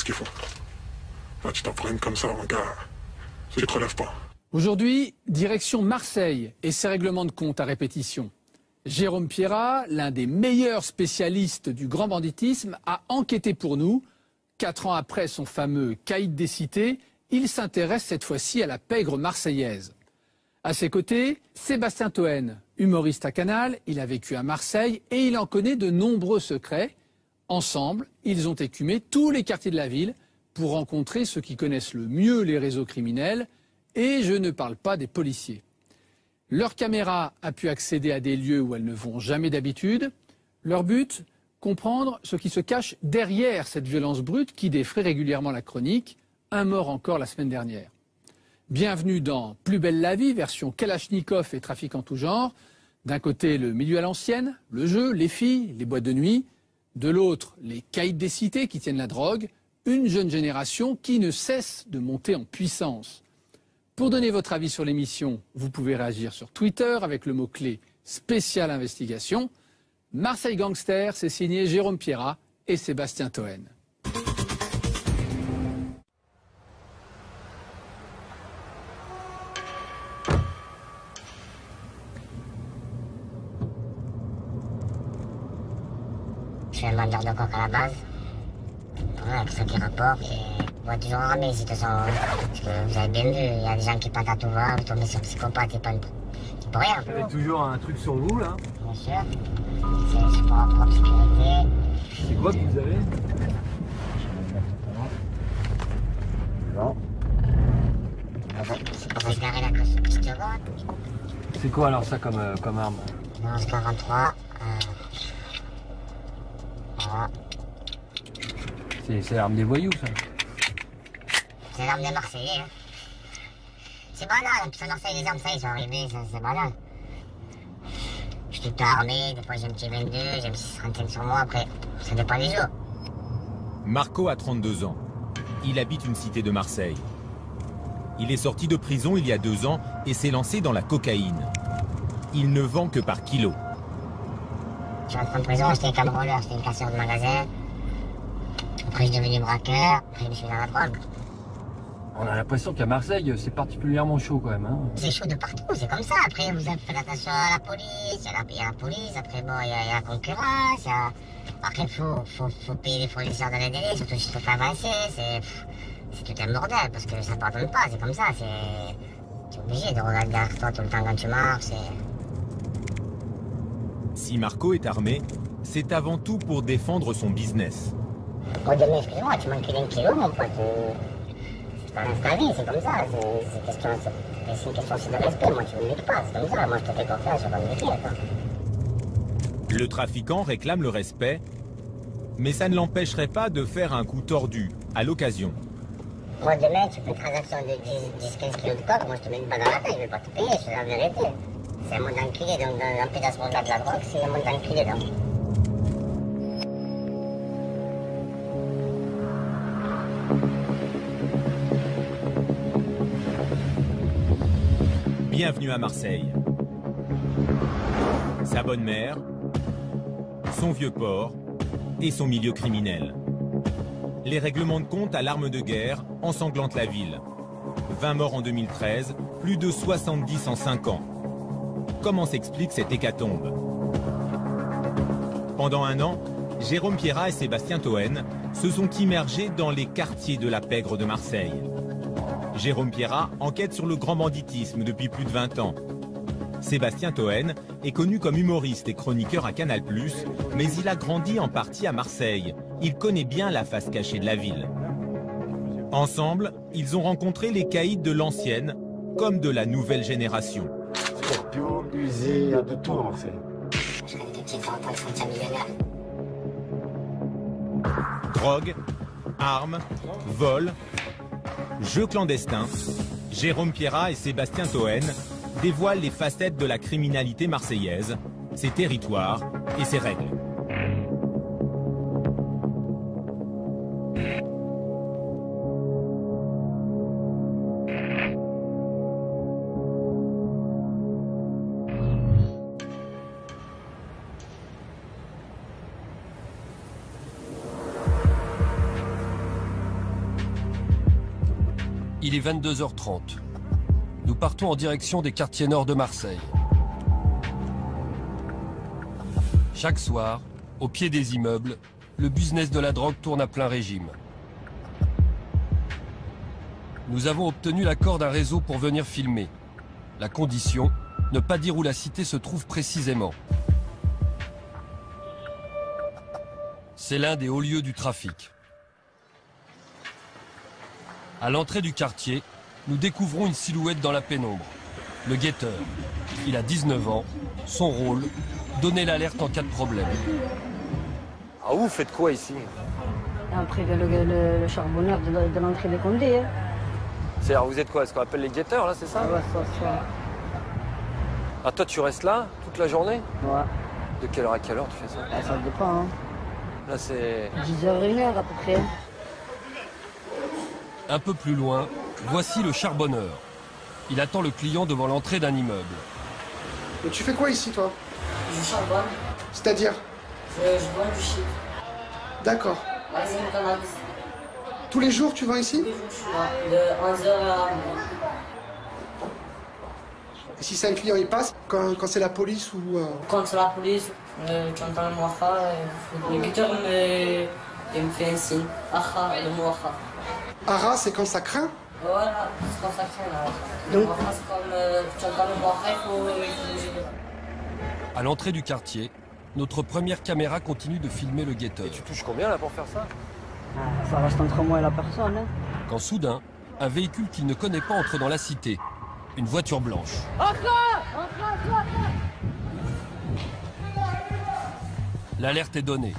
qu'ils font. Là, tu t'en prends une comme ça, mon gars, tu te relèves pas. Aujourd'hui, direction Marseille et ses règlements de compte à répétition. Jérôme Pierrat, l'un des meilleurs spécialistes du grand banditisme, a enquêté pour nous. 4 ans après son fameux caïd des cités, il s'intéresse cette fois-ci à la pègre marseillaise. À ses côtés, Sébastien Toen, humoriste à Canal, il a vécu à Marseille et il en connaît de nombreux secrets. Ensemble, ils ont écumé tous les quartiers de la ville pour rencontrer ceux qui connaissent le mieux les réseaux criminels, et je ne parle pas des policiers. Leur caméra a pu accéder à des lieux où elles ne vont jamais d'habitude. Leur but, comprendre ce qui se cache derrière cette violence brute qui défraie régulièrement la chronique. Un mort encore la semaine dernière. Bienvenue dans Plus belle la vie, version Kalachnikov et trafic en tout genre. D'un côté, le milieu à l'ancienne, le jeu, les filles, les boîtes de nuit. De l'autre, les caïds des cités qui tiennent la drogue. Une jeune génération qui ne cesse de monter en puissance. Pour donner votre avis sur l'émission, vous pouvez réagir sur Twitter avec le mot-clé spécial investigation. Marseille Gangster, c'est signé Jérôme Pierrat et Sébastien Toen. Je suis un vendeur de coke à la base. Voilà, avec ça qui rapporte. Et on va toujours ramener ici de toute façon. Parce que vous avez bien vu, il y a des gens qui partent à tout va, vous tombez sur psychopathe et pas pour rien. Vous avez toujours un truc sur vous là? Bien sûr. C'est pour votre propre sécurité. C'est quoi que vous avez? Bon. C'est pour éclairer la petite seconde. C'est quoi alors ça comme arme? 11,43. Voilà. C'est l'arme des voyous ça? C'est l'arme des Marseillais. Hein. C'est banal, puis à Marseille les armes ça ils sont arrivés, c'est banal. Je suis tout armé, des fois j'ai un petit 22, j'ai un petit 35 sur moi, après ça dépend des jours. Marco a 32 ans. Il habite une cité de Marseille. Il est sorti de prison il y a 2 ans et s'est lancé dans la cocaïne. Il ne vend que par kilo. Je suis rentré en prison, j'étais cambrioleur, j'étais un casseur de magasin. Après je suis devenu braqueur, après je me suis mis dans la drogue. On a l'impression qu'à Marseille c'est particulièrement chaud quand même. Hein. C'est chaud de partout, c'est comme ça. Après vous faites attention à la police, il y a la police, après bon il y a la concurrence, après il faut payer les fournisseurs dans les délais, surtout si tu te fais avancer, c'est tout un bordel parce que ça ne pardonne pas, c'est comme ça, tu es obligé de regarder derrière toi tout le temps quand tu marches. Si Marco est armé, c'est avant tout pour défendre son business. Oh demain, excuse-moi, tu manques d'un kilo mon pote. C'est pas ta vie, c'est comme ça, c'est une question aussi de respect, moi tu ne me mérites pas, c'est comme ça, moi je te fais confiance, je vais pas me méfier, attends. Le trafiquant réclame le respect, mais ça ne l'empêcherait pas de faire un coup tordu, à l'occasion. Moi demain, tu fais une transaction de 10-15 kilos de coke, moi je te mets une balle dans la tête, je vais pas te payer, c'est la vérité. C'est un monde d'enculé, donc dans un peu dans ce monde-là de la drogue, c'est un monde d'enculé, donc. Bienvenue à Marseille. Sa bonne mère, son vieux port et son milieu criminel. Les règlements de compte à l'arme de guerre ensanglantent la ville. 20 morts en 2013, plus de 70 en 5 ans. Comment s'explique cette hécatombe? Pendant 1 an, Jérôme Pierrat et Sébastien Toen se sont immergés dans les quartiers de la pègre de Marseille. Jérôme Pierrat enquête sur le grand banditisme depuis plus de 20 ans. Sébastien Toen est connu comme humoriste et chroniqueur à Canal+, mais il a grandi en partie à Marseille. Il connaît bien la face cachée de la ville. Ensemble, ils ont rencontré les caïds de l'ancienne comme de la nouvelle génération. Scorpion, Uzi, il y a de tout en fait. Je rêve de petits enfants qui sont millionnaires. Drogue, armes, vol, jeux clandestins. Jérôme Pierrat et Sébastien Toen dévoilent les facettes de la criminalité marseillaise, ses territoires et ses règles. Il est 22h30. Nous partons en direction des quartiers nord de Marseille. Chaque soir, au pied des immeubles, le business de la drogue tourne à plein régime. Nous avons obtenu l'accord d'un réseau pour venir filmer. La condition, ne pas dire où la cité se trouve précisément. C'est l'un des hauts lieux du trafic. À l'entrée du quartier, nous découvrons une silhouette dans la pénombre. Le guetteur. Il a 19 ans. Son rôle, donner l'alerte en cas de problème. Ah, vous faites quoi ici? Après le charbonneur de l'entrée des Condés. Hein. C'est-à-dire, vous êtes quoi? Ce qu'on appelle les guetteurs, là, c'est ça? Ouais, ça. Ah, toi, tu restes là toute la journée? Ouais. De quelle heure à quelle heure tu fais ça? Ah, ça dépend. Hein. Là, c'est... 10h, 1h à peu près. Un peu plus loin, voici le charbonneur. Il attend le client devant l'entrée d'un immeuble. Et tu fais quoi ici, toi? Je charbonne. C'est-à-dire? Je vends du shit. D'accord. Ouais, c'est mon cannabis. Tous les jours, tu vends ici? Tous les jours, je suis là, de 11h à midi. Et si c'est un client, il passe quand c'est la police ou... Quand c'est la police, tu entends le mouacha, le guetteur il me fait un signe. Acha, le mouacha. Ara, c'est quand ça craint? Voilà, c'est comme ça que c'est là. Le mouacha, c'est comme tu entends le mouacha, il faut bouger. À l'entrée du quartier, notre première caméra continue de filmer le guetteur. Et tu touches combien, là, pour faire ça? Ah, ça reste entre moi et la personne. Hein. Quand soudain, un véhicule qu'il ne connaît pas entre dans la cité. Une voiture blanche. L'alerte est donnée.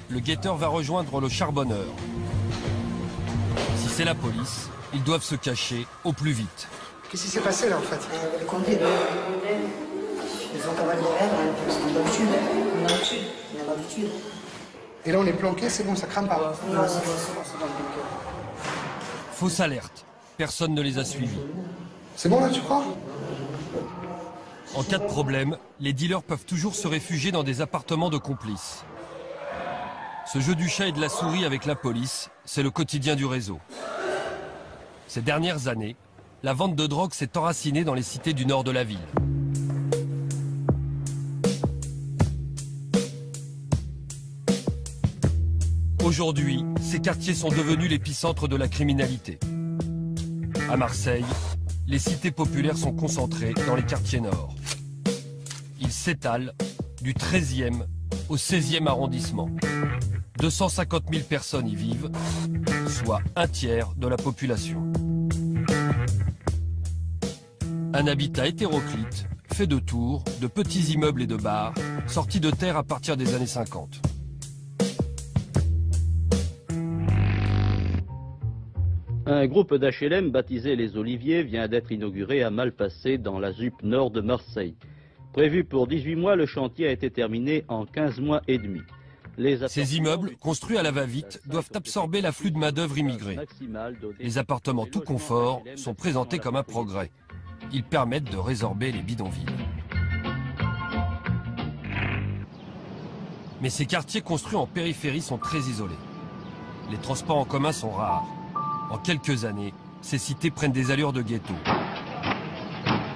Le guetteur va rejoindre le charbonneur. Si c'est la police, ils doivent se cacher au plus vite. Qu'est-ce qui s'est passé, là, en fait? Le Condé, ils ont cavalier vert, c'est comme d'habitude. On a l'habitude. Et là, on est planqué, c'est bon, ça crame pas? Non, c'est bon. Fausse alerte. Personne ne les a suivis. C'est bon, là, tu crois? En cas de problème, les dealers peuvent toujours se réfugier dans des appartements de complices. Ce jeu du chat et de la souris avec la police, c'est le quotidien du réseau. Ces dernières années, la vente de drogue s'est enracinée dans les cités du nord de la ville. Aujourd'hui, ces quartiers sont devenus l'épicentre de la criminalité. À Marseille, les cités populaires sont concentrées dans les quartiers nord. Ils s'étalent du 13e au 16e arrondissement. 250 000 personnes y vivent, soit un tiers de la population. Un habitat hétéroclite, fait de tours, de petits immeubles et de bars, sortis de terre à partir des années 50. Un groupe d'HLM baptisé Les Oliviers vient d'être inauguré à Malpasset dans la ZUP nord de Marseille. Prévu pour 18 mois, le chantier a été terminé en 15 mois et demi. Ces immeubles, construits à la va-vite, doivent absorber l'afflux de main-d'œuvre immigrée. Les appartements tout confort sont présentés comme un progrès. Ils permettent de résorber les bidonvilles. Mais ces quartiers construits en périphérie sont très isolés. Les transports en commun sont rares. En quelques années, ces cités prennent des allures de ghetto.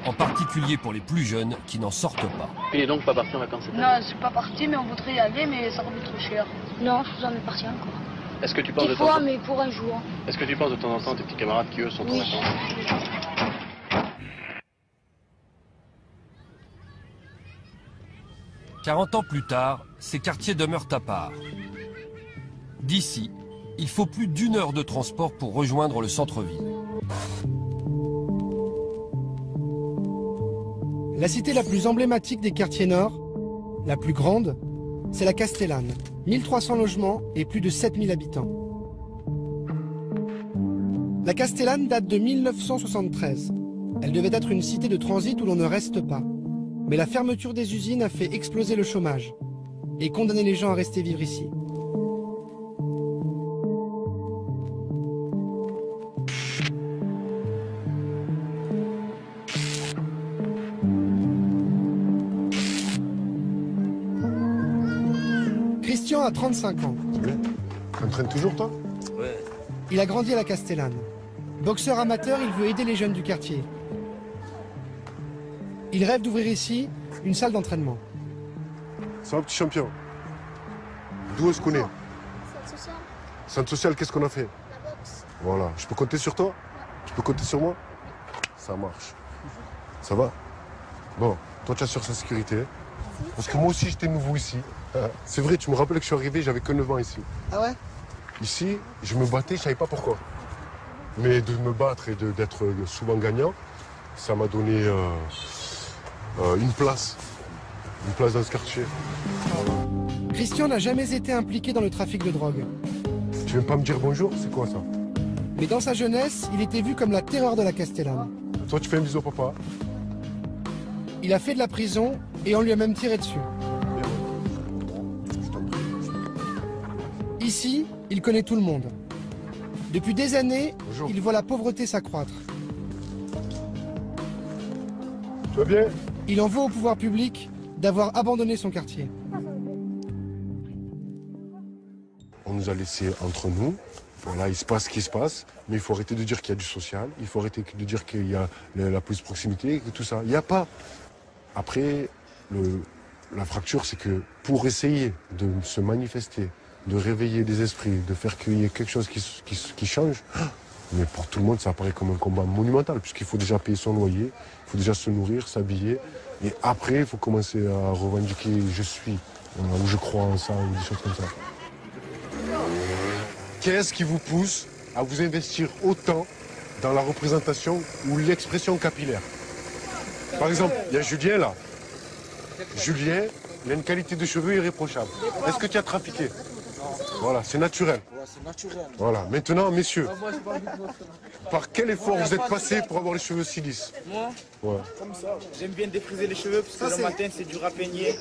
En particulier pour les plus jeunes qui n'en sortent pas. Il est donc pas parti en vacances cette année? Non, je suis pas parti, mais on voudrait y aller, mais ça revient trop cher. Non, je suis jamais parti encore. Est-ce que tu penses Des fois, mais pour un jour. Est-ce que tu penses de temps en temps à tes petits camarades qui eux sont en vacances? 40 ans plus tard, ces quartiers demeurent à part. D'ici, il faut plus d'1 heure de transport pour rejoindre le centre-ville. La cité la plus emblématique des quartiers nord, la plus grande, c'est la Castellane. 1300 logements et plus de 7000 habitants. La Castellane date de 1973. Elle devait être une cité de transit où l'on ne reste pas. Mais la fermeture des usines a fait exploser le chômage et condamné les gens à rester vivre ici. Christian a 35 ans. T'entraînes toujours, toi? Ouais. Il a grandi à la Castellane. Boxeur amateur, il veut aider les jeunes du quartier. Il rêve d'ouvrir ici une salle d'entraînement. Ça va, petit champion? D'où on se connaît? Centre social. Centre social, qu'est-ce qu'on a fait? La boxe. Voilà. Je peux compter sur toi? Tu peux compter sur moi? Ça marche. Ça va? Bon, toi tu assures sa sécurité. Parce que moi aussi j'étais nouveau ici. C'est vrai, tu me rappelles que je suis arrivé, j'avais que 9 ans ici. Ah ouais? Ici, je me battais, je savais pas pourquoi. Mais de me battre et d'être souvent gagnant, ça m'a donné une place dans ce quartier. Christian n'a jamais été impliqué dans le trafic de drogue. Tu veux pas me dire bonjour? C'est quoi ça? Mais dans sa jeunesse, il était vu comme la terreur de la Castellane. Toi tu fais un bisou au papa? Il a fait de la prison et on lui a même tiré dessus. Ici, il connaît tout le monde. Depuis des années, il voit la pauvreté s'accroître. Tu vas bien? Il en veut au pouvoir public d'avoir abandonné son quartier. On nous a laissés entre nous. Voilà, il se passe ce qui se passe, mais il faut arrêter de dire qu'il y a du social, il faut arrêter de dire qu'il y a la police de proximité, que tout ça. Il n'y a pas. Après, la fracture, c'est que pour essayer de se manifester, de réveiller les esprits, de faire qu'il y ait quelque chose qui change, mais pour tout le monde, ça apparaît comme un combat monumental, puisqu'il faut déjà payer son loyer, il faut déjà se nourrir, s'habiller, et après, il faut commencer à revendiquer « je suis », ou « je crois en ça », ou des choses comme ça. Qu'est-ce qui vous pousse à vous investir autant dans la représentation ou l'expression capillaire? Par exemple, il y a Julien là. Julien, il a une qualité de cheveux irréprochable. Est-ce que tu as trafiqué? Voilà, c'est naturel. Voilà, maintenant, messieurs, par quel effort vous êtes passé pour avoir les cheveux si lisses? Moi, ouais. Comme ça. J'aime bien défriser les cheveux parce que le matin, c'est dur à peigner.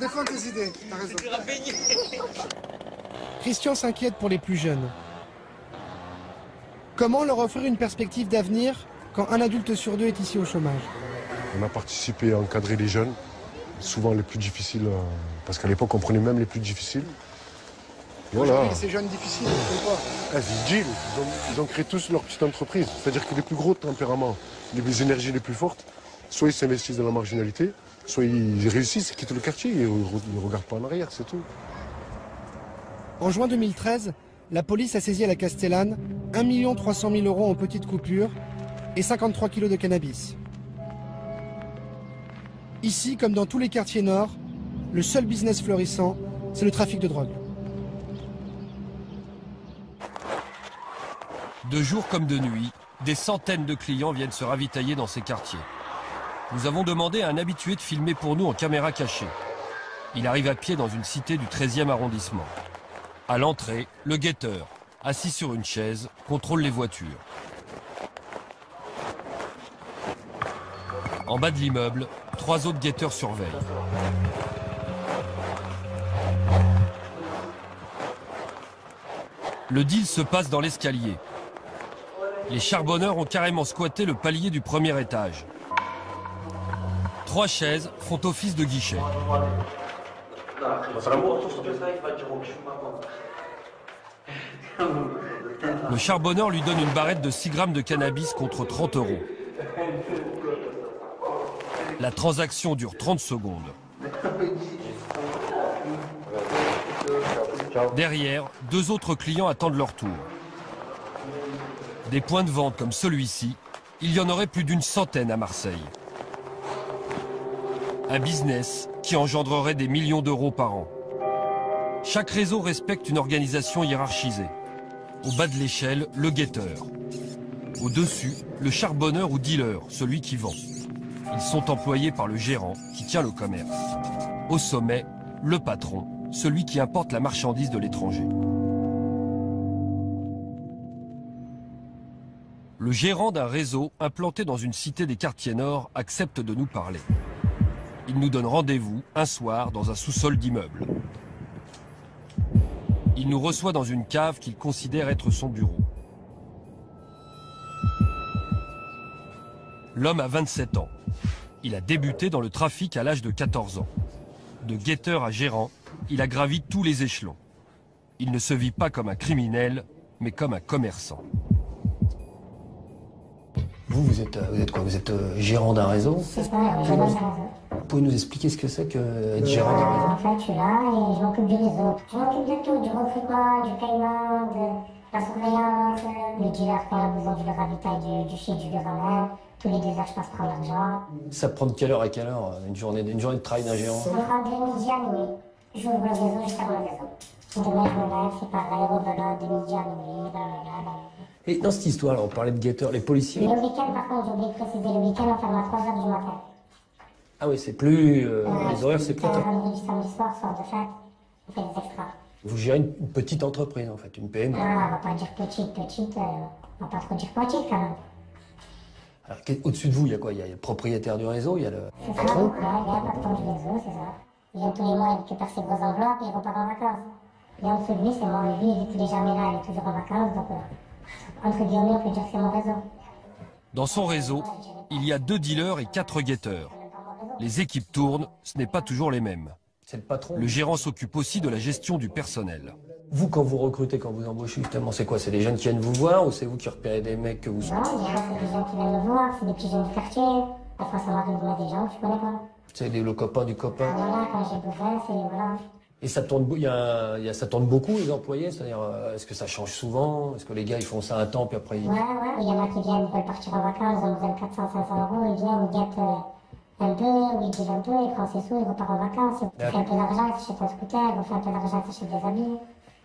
Défends tes idées, t'as raison. C'est dur à peigner. Christian s'inquiète pour les plus jeunes. Comment leur offrir une perspective d'avenir quand un adulte sur deux est ici au chômage? On a participé à encadrer les jeunes, souvent les plus difficiles, parce qu'à l'époque on prenait même les plus difficiles. Voilà. Ces jeunes difficiles, ils font quoi? Ils ont créé tous leur petite entreprise. C'est-à-dire que les plus gros tempéraments, les énergies les plus fortes, soit ils s'investissent dans la marginalité, soit ils réussissent, ils quittent le quartier, ils ne regardent pas en arrière, c'est tout. En juin 2013, la police a saisi à la Castellane 1 300 000 € en petites coupures et 53 kilos de cannabis. Ici, comme dans tous les quartiers nord, le seul business florissant, c'est le trafic de drogue. De jour comme de nuit, des centaines de clients viennent se ravitailler dans ces quartiers. Nous avons demandé à un habitué de filmer pour nous en caméra cachée. Il arrive à pied dans une cité du 13e arrondissement. À l'entrée, le guetteur, assis sur une chaise, contrôle les voitures. En bas de l'immeuble, 3 autres guetteurs surveillent. Le deal se passe dans l'escalier. Les charbonneurs ont carrément squatté le palier du premier étage. 3 chaises font office de guichet. Le charbonneur lui donne une barrette de 6 grammes de cannabis contre 30 €. La transaction dure 30 secondes. Derrière, 2 autres clients attendent leur tour. Des points de vente comme celui-ci, il y en aurait plus d'une centaine à Marseille. Un business qui engendrerait des millions d'euros par an. Chaque réseau respecte une organisation hiérarchisée. Au bas de l'échelle, le guetteur. Au-dessus, le charbonneur ou dealer, celui qui vend. Ils sont employés par le gérant qui tient le commerce. Au sommet, le patron, celui qui importe la marchandise de l'étranger. Le gérant d'un réseau implanté dans une cité des quartiers nord accepte de nous parler. Il nous donne rendez-vous un soir dans un sous-sol d'immeuble. Il nous reçoit dans une cave qu'il considère être son bureau. L'homme a 27 ans. Il a débuté dans le trafic à l'âge de 14 ans. De guetteur à gérant, il a gravi tous les échelons. Il ne se vit pas comme un criminel, mais comme un commerçant. Vous êtes quoi? Vous êtes gérant d'un réseau? C'est ça, gérant d'un réseau. Vous pouvez nous expliquer ce que c'est que être gérant d'un réseau? En fait, je suis là et je m'occupe du réseau. Je m'occupe de tout, du recrutement, du paiement, de la surveillance, les dealers quand il a besoin du ravitail du shit, du ramène. Tous les 2 heures, je passe prendre l'argent. Ça prend de quelle heure à quelle heure une journée de travail d'un gérant? Je rentre de midi à minuit. J'ouvre le réseau, je ferme le réseau. Demain, je me lève, c'est pareil, rebelote, de midi à minuit, blablabla. Et dans cette histoire, là, on parlait de guetteurs, les policiers. Le week-end, par contre, j'ai oublié de préciser, le week-end, on ferme à 3 heures du matin. Ah oui, c'est plus... les horaires, c'est plus tard. Vendredi, samedi soir, soir de fête, on fait des extras. Vous gérez une petite entreprise, en fait, une PME. Ah, on va pas dire petite, on va pas trop dire petite, quand même. Alors, au-dessus de vous, il y a quoi? Il y a le propriétaire du réseau, il y a le C'est ça, patron. il y a le patron du réseau, c'est ça. Il vient tous les mois, il récupère ses grosses enveloppes et il repart en vacances. Et en dessous de lui, c'est moi. Lui, il est jamais là, il est toujours en vacances, donc entre guillemets, on peut dire que c'est mon réseau. Dans son réseau, il y a 2 dealers et 4 guetteurs. Les équipes tournent, ce n'est pas toujours les mêmes. C'est le patron. Le gérant s'occupe aussi de la gestion du personnel. Vous, quand vous recrutez, quand vous embauchez, justement, c'est quoi? C'est des jeunes qui viennent vous voir ou c'est vous qui repérez des mecs que vous... Non, c'est des gens qui viennent me voir, c'est des petits jeunes du quartier. Parfois, ça m'arrive de mettre des gens que je connais pas. C'est le copain du copain. Voilà, quand j'ai besoin, c'est... Voilà. Et ça tourne, ça tourne beaucoup, les employés? C'est-à-dire, est-ce que ça change souvent? Est-ce que les gars, ils font ça un temps, puis après... Ouais, il y en a qui viennent, ils veulent partir en vacances, ils ont besoin de 400, 500 €, ils viennent, ils guettent un peu, ou ils disent un peu, ils prennent ses sous, ils repartent en vacances, ils font un peu d'argent, ils s'achètent un scooter, ils font un peu d'argent, ils s'achètent des habits.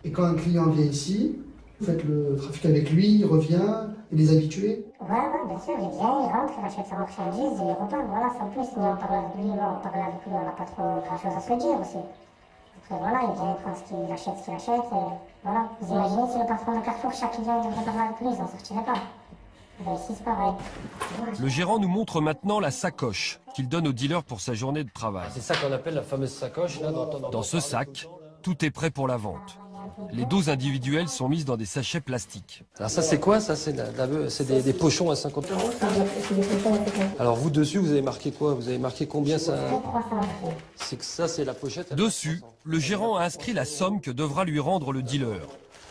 Et quand un client vient ici, vous faites le trafic avec lui, il revient, il est habitué? Ouais, bien sûr, il vient, il rentre, il achète sa marchandise, il repart, voilà, sans plus, nous on parle avec lui, on n'a pas trop grand-chose à se dire aussi. Après voilà, il vient, il prend ce qu'il achète, et voilà. Vous imaginez si le patron de Carrefour, chaque client devrait parler avec lui, ils n'en sortiraient pas. Ben ici, c'est pareil. Le gérant nous montre maintenant la sacoche qu'il donne au dealer pour sa journée de travail. C'est ça qu'on appelle la fameuse sacoche, là, Dans ce sac, tout est prêt pour la vente. Les doses individuelles sont mises dans des sachets plastiques. Alors ça, c'est quoi? Ça, c'est des pochons à 50 €. Alors vous, dessus, vous avez marqué quoi? Vous avez marqué combien ça? C'est que ça, c'est la pochette. Dessus, le gérant a inscrit la somme que devra lui rendre le dealer.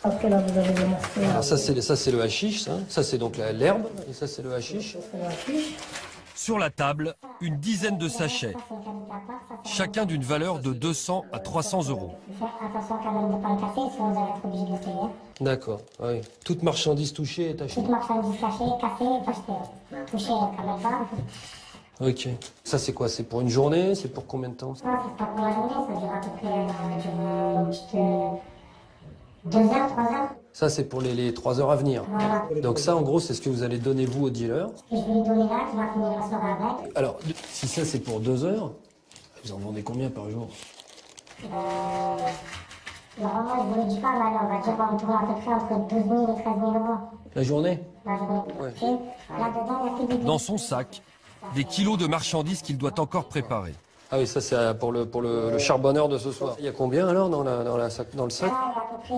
Alors ça, c'est le hashish, ça c'est donc l'herbe, et ça c'est le hashish. Sur la table, une dizaine de sachets, chacun d'une valeur de 200 à 300 €. Attention quand même de ne pas le casser, sinon vous allez être obligé de le payer. D'accord, oui. Toute marchandise touchée est achetée. Toute marchandise cachée, cassée est achetée. Touchée quand même pas. Ok. Ça c'est quoi? C'est pour une journée? C'est pour combien de temps? Non, c'est pas pour la journée, ça dure à peu près une petite 2 heures, 3 heures. Ça c'est pour les 3 heures à venir. Voilà. Donc ça en gros c'est ce que vous allez donner vous au dealer. Et je vais lui donner là, qui va finir la soirée avec. Alors si ça c'est pour 2 heures, vous en vendez combien par jour? Normalement, je vous le dis pas, mais on va dire qu'on tourne à peu près entre 12 000 et 13 000 €. La journée? La journée. Ouais. Là-dedans, il y a que des... Dans son sac, des kilos de marchandises qu'il doit encore préparer. Ah oui, ça c'est pour le charbonneur de ce soir. Il y a combien alors dans le sac? Là, il y a à peu près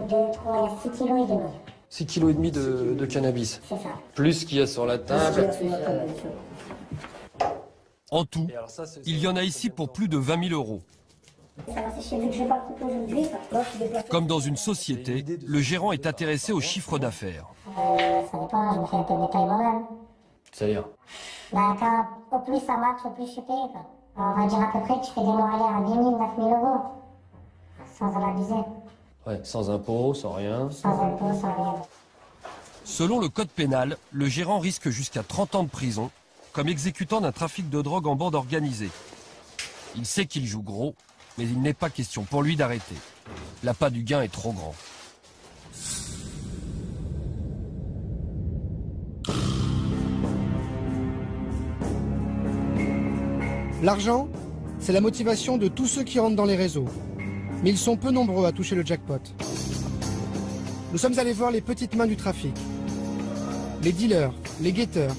2, 3, il y a 6 kilos et demi. 6 kilos et demi de cannabis. C'est ça. Plus ce qu'il y a sur la table. En tout, il y en a ici pour plus de 20 000 €. Ça va sécher vu que je vais pas couper aujourd'hui. Comme dans une société, le gérant est intéressé au chiffre d'affaires. Ça dépend, je me fais un peu de détail moi-même. C'est-à-dire? Bah, au plus ça marche, au plus je suis payé, quoi. On va dire à peu près que je fais des moyens à 10 000, 9 000 €. Sans en abuser. Ouais, sans impôt, sans rien. Sans impôt, sans rien. Selon le code pénal, le gérant risque jusqu'à 30 ans de prison, comme exécutant d'un trafic de drogue en bande organisée. Il sait qu'il joue gros, mais il n'est pas question pour lui d'arrêter. L'appât du gain est trop grand. L'argent, c'est la motivation de tous ceux qui rentrent dans les réseaux. Mais ils sont peu nombreux à toucher le jackpot. Nous sommes allés voir les petites mains du trafic. Les dealers, les guetteurs,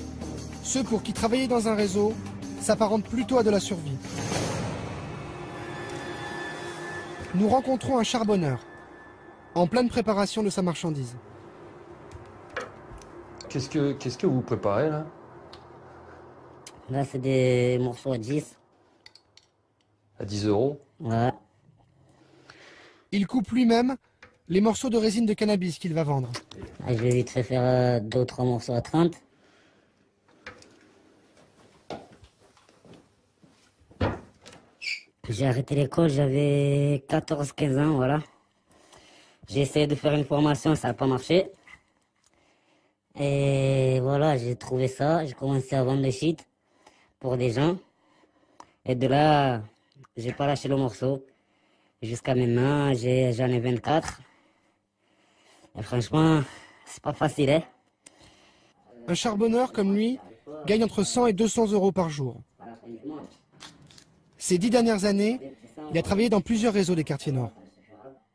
ceux pour qui travailler dans un réseau s'apparente plutôt à de la survie. Nous rencontrons un charbonneur, en pleine préparation de sa marchandise. Qu'est-ce que vous préparez là? Là, c'est des morceaux à 10. À 10 €? Ouais. Il coupe lui-même les morceaux de résine de cannabis qu'il va vendre. Je vais vite fait faire 2 ou 3 morceaux à 30. J'ai arrêté l'école, j'avais 14-15 ans, voilà. J'ai essayé de faire une formation, ça n'a pas marché. Et voilà, j'ai trouvé ça, j'ai commencé à vendre le shit pour des gens. Et de là, j'ai pas lâché le morceau. Jusqu'à maintenant, j'en ai 24. Et franchement, c'est pas facile, hein. Un charbonneur comme lui gagne entre 100 et 200 euros par jour. Ces 10 dernières années, il a travaillé dans plusieurs réseaux des quartiers nord.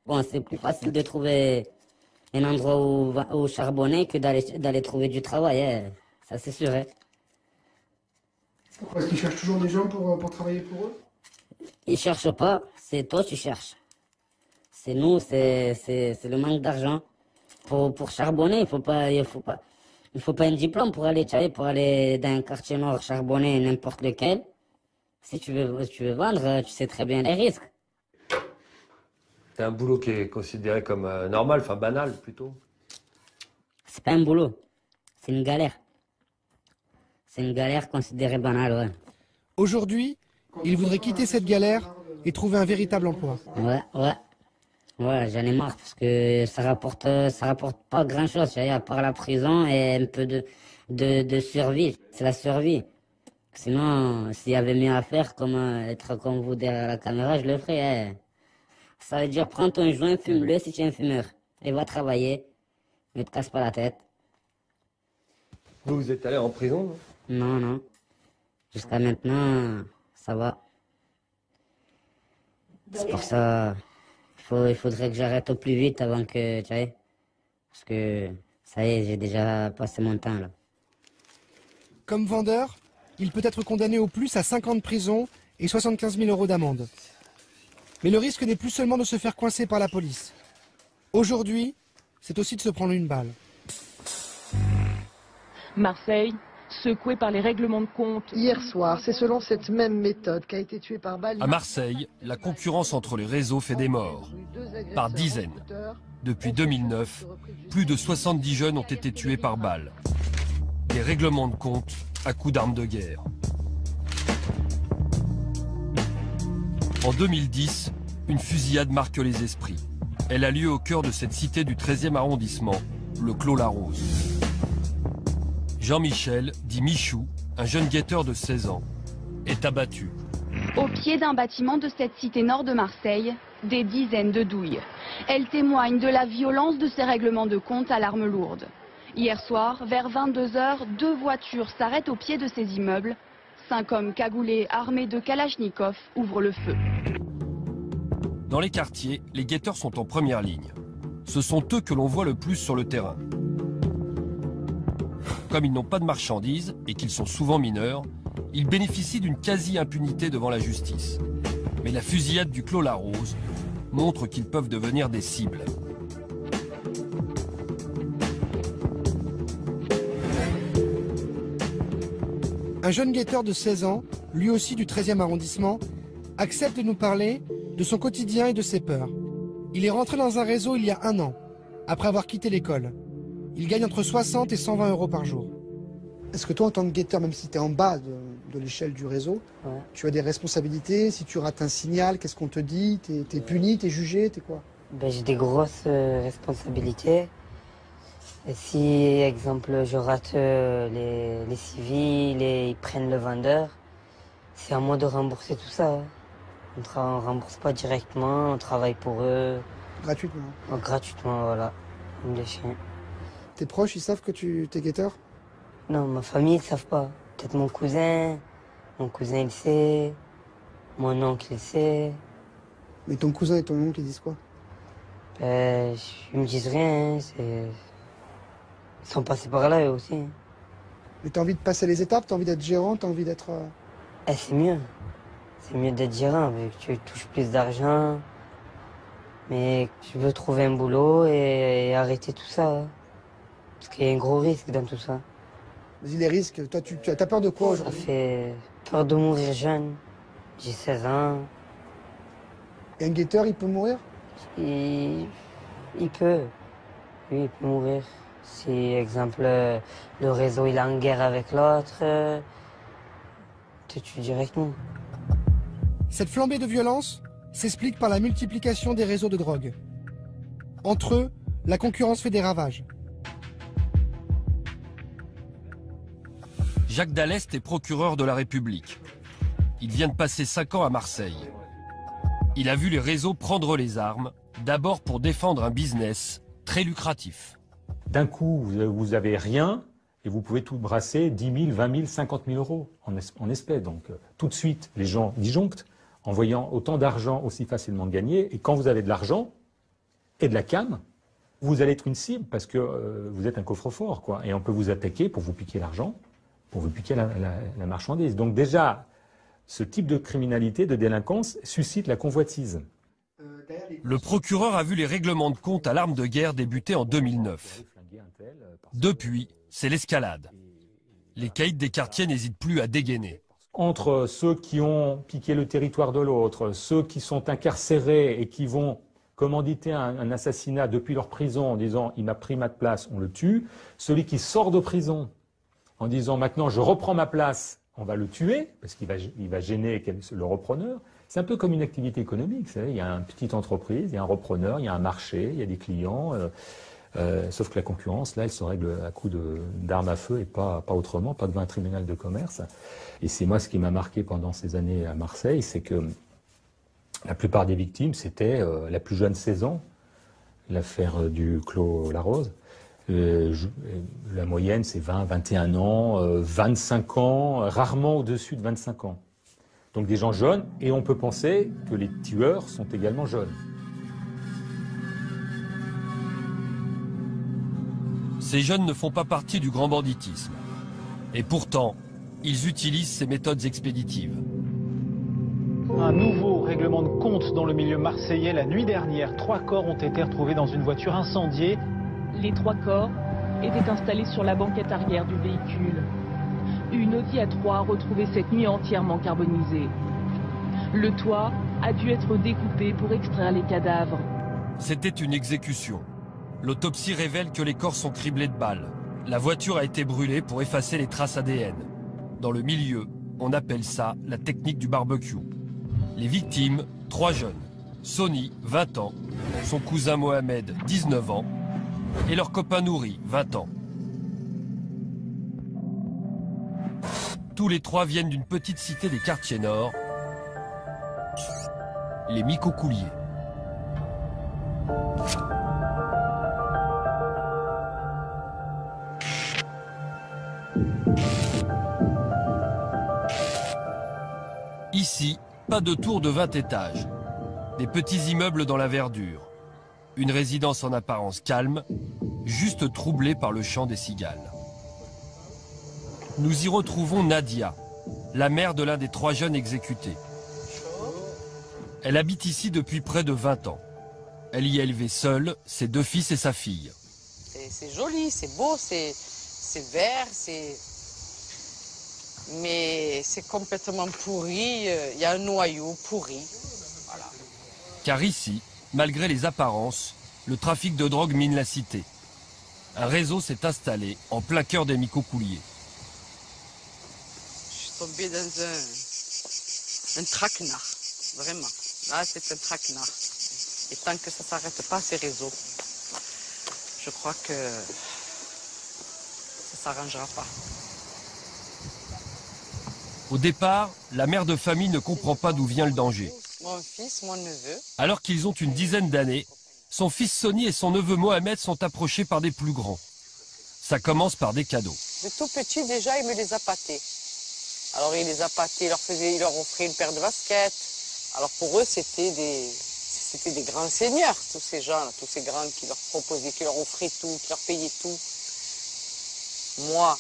Bon, c'est plus facile de trouver un endroit où charbonner que d'aller trouver du travail, hein. Ça c'est sûr. Hein. Pourquoi est-ce qu'ils cherchent toujours des gens pour travailler pour eux? Ils cherchent pas, c'est toi tu cherches. C'est nous, c'est le manque d'argent. Pour charbonner, il faut pas un diplôme pour aller dans un quartier nord charbonner n'importe lequel. Si tu veux vendre, tu sais très bien les risques. C'est un boulot qui est considéré comme normal, enfin banal plutôt. C'est pas un boulot, c'est une galère. C'est une galère considérée banale, ouais. Aujourd'hui, il voudrait quitter cette galère et trouver un véritable emploi. Ouais, j'en ai marre parce que ça rapporte pas grand chose, à part la prison et un peu de survie. C'est la survie. Sinon, s'il y avait mieux à faire, comme être comme vous derrière la caméra, je le ferais. Hein. Ça veut dire prends ton joint, fume-le si tu es un fumeur. Et va travailler. Ne te casse pas la tête. Vous êtes allé en prison? Non. Jusqu'à maintenant, ça va. C'est pour ça, il faudrait que j'arrête au plus vite avant que, tu vois. Parce que, ça y est, j'ai déjà passé mon temps, là. Comme vendeur, il peut être condamné au plus à 5 ans de prison et 75 000 euros d'amende. Mais le risque n'est plus seulement de se faire coincer par la police. Aujourd'hui, c'est aussi de se prendre une balle. Marseille, secoué par les règlements de compte. Hier soir, c'est selon cette même méthode qu'a été tué par balle. À Marseille, la concurrence entre les réseaux fait des morts, par dizaines. Depuis 2009, plus de 70 jeunes ont été tués par balle. Des règlements de compte à coups d'armes de guerre. En 2010, une fusillade marque les esprits. Elle a lieu au cœur de cette cité du 13e arrondissement, le Clos-la-Rose. Jean-Michel, dit Michou, un jeune guetteur de 16 ans, est abattu. Au pied d'un bâtiment de cette cité nord de Marseille, des dizaines de douilles. Elles témoignent de la violence de ces règlements de compte à l'arme lourde. Hier soir, vers 22 h, 2 voitures s'arrêtent au pied de ces immeubles. 5 hommes cagoulés armés de Kalachnikov ouvrent le feu. Dans les quartiers, les guetteurs sont en première ligne. Ce sont eux que l'on voit le plus sur le terrain. Comme ils n'ont pas de marchandises et qu'ils sont souvent mineurs, ils bénéficient d'une quasi-impunité devant la justice. Mais la fusillade du Clos-la-Rose montre qu'ils peuvent devenir des cibles. Un jeune guetteur de 16 ans, lui aussi du 13e arrondissement, accepte de nous parler de son quotidien et de ses peurs. Il est rentré dans un réseau il y a 1 an, après avoir quitté l'école. Il gagne entre 60 et 120 euros par jour. Est-ce que toi, en tant que guetteur, même si tu es en bas de l'échelle du réseau, tu as des responsabilités? Si tu rates un signal, qu'est-ce qu'on te dit? T'es puni, t'es jugé, t'es quoi? J'ai des grosses responsabilités. Et si, exemple, je rate les civils et ils prennent le vendeur, c'est à moi de rembourser tout ça. On ne rembourse pas directement, on travaille pour eux. Gratuitement? Gratuitement, voilà, comme des chiens. Tes proches, ils savent que tu es guetteur? Non, ma famille, ils ne savent pas. Peut-être mon cousin il sait, mon oncle il sait. Mais ton cousin et ton oncle, ils disent quoi? Ils me disent rien, ils sont passés par là eux aussi. Mais t'as envie de passer les étapes, t'as envie d'être gérant, t'as envie d'être... C'est mieux. C'est mieux d'être gérant, vu que tu touches plus d'argent. Mais je veux trouver un boulot et arrêter tout ça. Parce qu'il y a un gros risque dans tout ça. Vas-y, les risques, toi, t'as peur de quoi aujourd'hui? Ça fait peur de mourir jeune. J'ai 16 ans. Et un guetteur, il peut mourir? Il peut. Oui, il peut mourir. Si, exemple, le réseau il est en guerre avec l'autre, tu tues directement. Cette flambée de violence s'explique par la multiplication des réseaux de drogue. Entre eux, la concurrence fait des ravages. Jacques Dallest est procureur de la République. Il vient de passer 5 ans à Marseille. Il a vu les réseaux prendre les armes, d'abord pour défendre un business très lucratif. D'un coup, vous avez rien et vous pouvez tout brasser 10 000, 20 000, 50 000 euros en espèces. Donc tout de suite, les gens disjonctent en voyant autant d'argent aussi facilement gagner. Et quand vous avez de l'argent et de la cam, vous allez être une cible parce que vous êtes un coffre-fort, quoi. Et on peut vous attaquer pour vous piquer l'argent, pour vous piquer la marchandise. Donc déjà, ce type de criminalité, de délinquance, suscite la convoitise. Le procureur a vu les règlements de compte à l'arme de guerre débuter en 2009. Depuis, c'est l'escalade. Les caïds des quartiers n'hésitent plus à dégainer. Entre ceux qui ont piqué le territoire de l'autre, ceux qui sont incarcérés et qui vont commanditer un assassinat depuis leur prison en disant « il m'a pris ma place, on le tue », celui qui sort de prison en disant « maintenant je reprends ma place », on va le tuer, parce qu'il va gêner le repreneur. C'est un peu comme une activité économique. Vous savez, il y a une petite entreprise, il y a un repreneur, il y a un marché, il y a des clients. Sauf que la concurrence, là, elle se règle à coup d'armes à feu et pas autrement, pas devant un tribunal de commerce. Et c'est moi ce qui m'a marqué pendant ces années à Marseille, c'est que la plupart des victimes, c'était la plus jeune 16 ans, l'affaire du Clos Larose. La moyenne, c'est 20, 21 ans, 25 ans, rarement au-dessus de 25 ans. Donc des gens jeunes, et on peut penser que les tueurs sont également jeunes. Ces jeunes ne font pas partie du grand banditisme. Et pourtant, ils utilisent ces méthodes expéditives. Un nouveau règlement de compte dans le milieu marseillais. La nuit dernière, 3 corps ont été retrouvés dans une voiture incendiée. Les 3 corps étaient installés sur la banquette arrière du véhicule. Une Audi A3 a retrouvé cette nuit entièrement carbonisée. Le toit a dû être découpé pour extraire les cadavres. C'était une exécution. L'autopsie révèle que les corps sont criblés de balles. La voiture a été brûlée pour effacer les traces ADN. Dans le milieu, on appelle ça la technique du barbecue. Les victimes, 3 jeunes. Sony, 20 ans, son cousin Mohamed, 19 ans, et leur copain Nouri, 20 ans. Tous les 3 viennent d'une petite cité des quartiers nord, les Micocouliers. Ici, pas de tour de 20 étages. Des petits immeubles dans la verdure. Une résidence en apparence calme, juste troublée par le chant des cigales. Nous y retrouvons Nadia, la mère de l'un des 3 jeunes exécutés. Elle habite ici depuis près de 20 ans. Elle y a élevé seule ses 2 fils et sa fille. C'est joli, c'est beau, c'est vert, mais c'est complètement pourri, il y a un noyau pourri. Voilà. Car ici, malgré les apparences, le trafic de drogue mine la cité. Un réseau s'est installé en plein cœur des Micocouliers. Je suis tombée dans un traquenard, vraiment. Là, c'est un traquenard. Et tant que ça ne s'arrête pas, ces réseaux, je crois que ça ne s'arrangera pas. Au départ, la mère de famille ne comprend pas d'où vient le danger. Mon fils, mon neveu. Alors qu'ils ont une dizaine d'années, son fils Sony et son neveu Mohamed sont approchés par des plus grands. Ça commence par des cadeaux. De tout petit, déjà, il me les a pâtés. Alors, il les a pâtés, il leur offrait une paire de baskets. Alors, pour eux, c'était des grands seigneurs, tous ces gens-là, tous ces grands qui leur proposaient, qui leur offraient tout, qui leur payaient tout. Moi,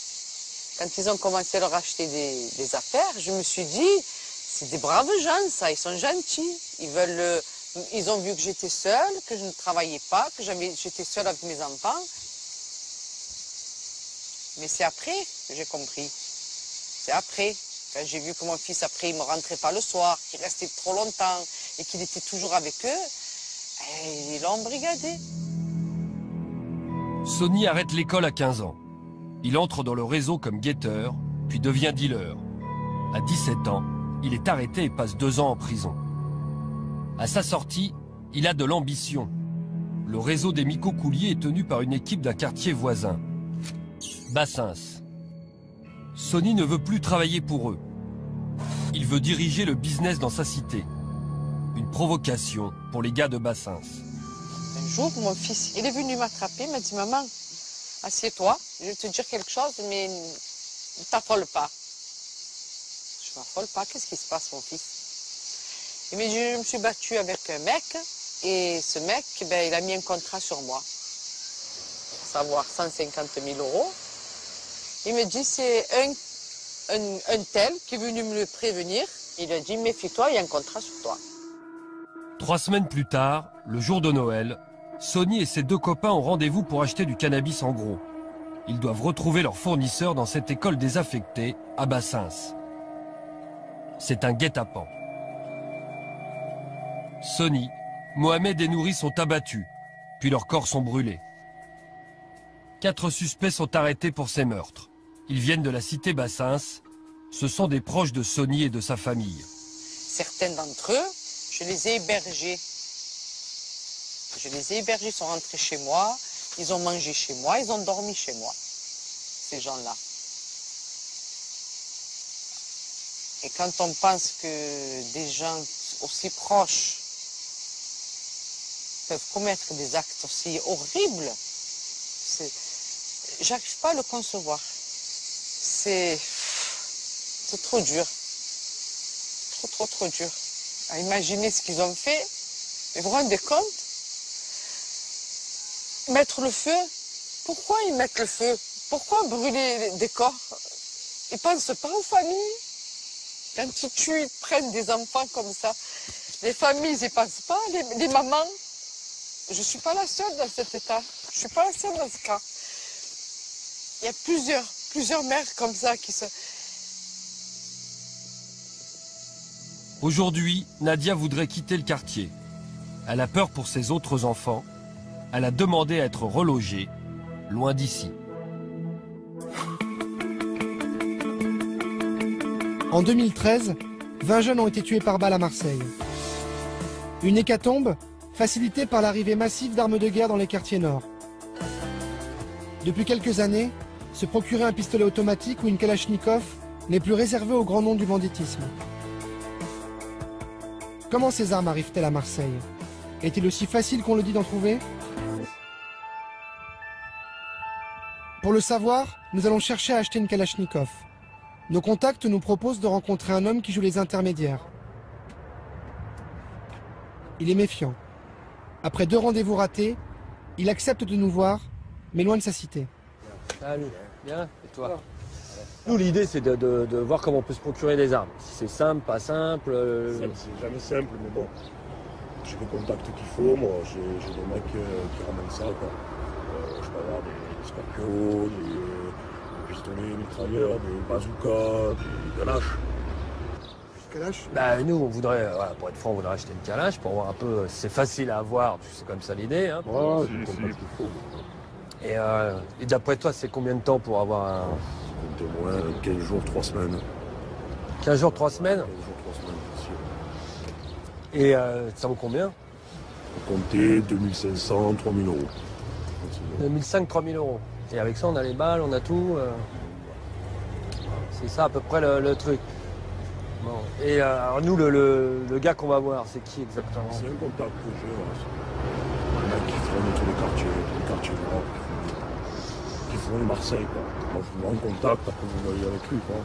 quand ils ont commencé à leur acheter des affaires, je me suis dit, c'est des braves gens, ça, ils sont gentils. Ils ont vu que j'étais seule, que je ne travaillais pas, que j'étais seule avec mes enfants. Mais c'est après que j'ai compris. C'est après, quand j'ai vu que mon fils, après, il ne me rentrait pas le soir, qu'il restait trop longtemps et qu'il était toujours avec eux, et ils l'ont embrigadé. Sony arrête l'école à 15 ans. Il entre dans le réseau comme guetteur, puis devient dealer. À 17 ans, Il est arrêté et passe 2 ans en prison. À sa sortie, il a de l'ambition. Le réseau des micocouliers est tenu par une équipe d'un quartier voisin, Bassins. Sonny ne veut plus travailler pour eux. Il veut diriger le business dans sa cité. Une provocation pour les gars de Bassins. Un jour, mon fils, il est venu m'attraper, il m'a dit « Maman, assieds-toi, je vais te dire quelque chose, mais ne t'affole pas. » Je ne m'affole pas, qu'est-ce qui se passe, mon fils? Il m'a dit « Je me suis battue avec un mec, et ce mec, ben, il a mis un contrat sur moi, à savoir 150 000 €. Il me dit « C'est un tel qui est venu me le prévenir. » Il a dit « Méfie-toi, il y a un contrat sur toi. » 3 semaines plus tard, le jour de Noël, Sonny et ses 2 copains ont rendez-vous pour acheter du cannabis en gros. Ils doivent retrouver leur fournisseur dans cette école désaffectée à Bassins. C'est un guet-apens. Sonny, Mohamed et Nouri sont abattus, puis leurs corps sont brûlés. 4 suspects sont arrêtés pour ces meurtres. Ils viennent de la cité Bassins. Ce sont des proches de Sonny et de sa famille. Certains d'entre eux, je les ai hébergés. Ils sont rentrés chez moi, ils ont mangé chez moi, ils ont dormi chez moi, ces gens-là. Et quand on pense que des gens aussi proches peuvent commettre des actes aussi horribles, j'arrive pas à le concevoir. C'est trop dur. Trop dur. À imaginer ce qu'ils ont fait. Mais vous vous rendez compte? Mettre le feu. Pourquoi ils mettent le feu? Pourquoi brûler des corps? Ils pensent pas aux familles. Quand ils tuent, ils prennent des enfants comme ça. Les familles, ils y pensent pas. Les mamans. Je suis pas la seule dans cet état. Je suis pas la seule dans ce cas. Il y a plusieurs mères comme ça qui se... Aujourd'hui, Nadia voudrait quitter le quartier. Elle a peur pour ses autres enfants. Elle a demandé à être relogée, loin d'ici. En 2013, 20 jeunes ont été tués par balle à Marseille. Une hécatombe facilitée par l'arrivée massive d'armes de guerre dans les quartiers nord. Depuis quelques années, se procurer un pistolet automatique ou une Kalachnikov n'est plus réservé au grand nom du banditisme. Comment ces armes arrivent-elles à Marseille? Est-il aussi facile qu'on le dit d'en trouver? Pour le savoir, nous allons chercher à acheter une Kalachnikov. Nos contacts nous proposent de rencontrer un homme qui joue les intermédiaires. Il est méfiant. Après 2 rendez-vous ratés, il accepte de nous voir, mais loin de sa cité. Salut, bien, et toi? Nous, l'idée, c'est de voir comment on peut se procurer des armes. Si c'est simple, pas simple... C'est jamais simple, mais bon. J'ai les contacts qu'il faut, moi. J'ai des mecs qui ramènent ça, quoi. Je peux avoir des scorpions, des pistolets mitrailleurs, des bazookas, des kalash. Kalash? Bah, nous, on voudrait, voilà, pour être franc, on voudrait acheter une kalash pour voir un peu... C'est facile à avoir, c'est comme ça l'idée. Hein, ouais, j'ai les contacts qu'il faut. Et d'après toi, c'est combien de temps pour avoir un... De moins 15 jours, 3 semaines. 15 jours, 3 semaines? 15 jours, 3 semaines, c'est sûr. Et ça vaut combien? Comptez 2500, 3000 €. 2500, 3000 €. Et avec ça, on a les balles, on a tout. C'est ça à peu près le truc. Bon. Et alors nous, le gars qu'on va voir, c'est qui exactement? C'est un contact que j'ai. Voilà. Un mec qui fait tous les quartiers nord, qui font Marseille, quoi. Moi, je vous mets en contact, après vous voyez avec lui, quoi.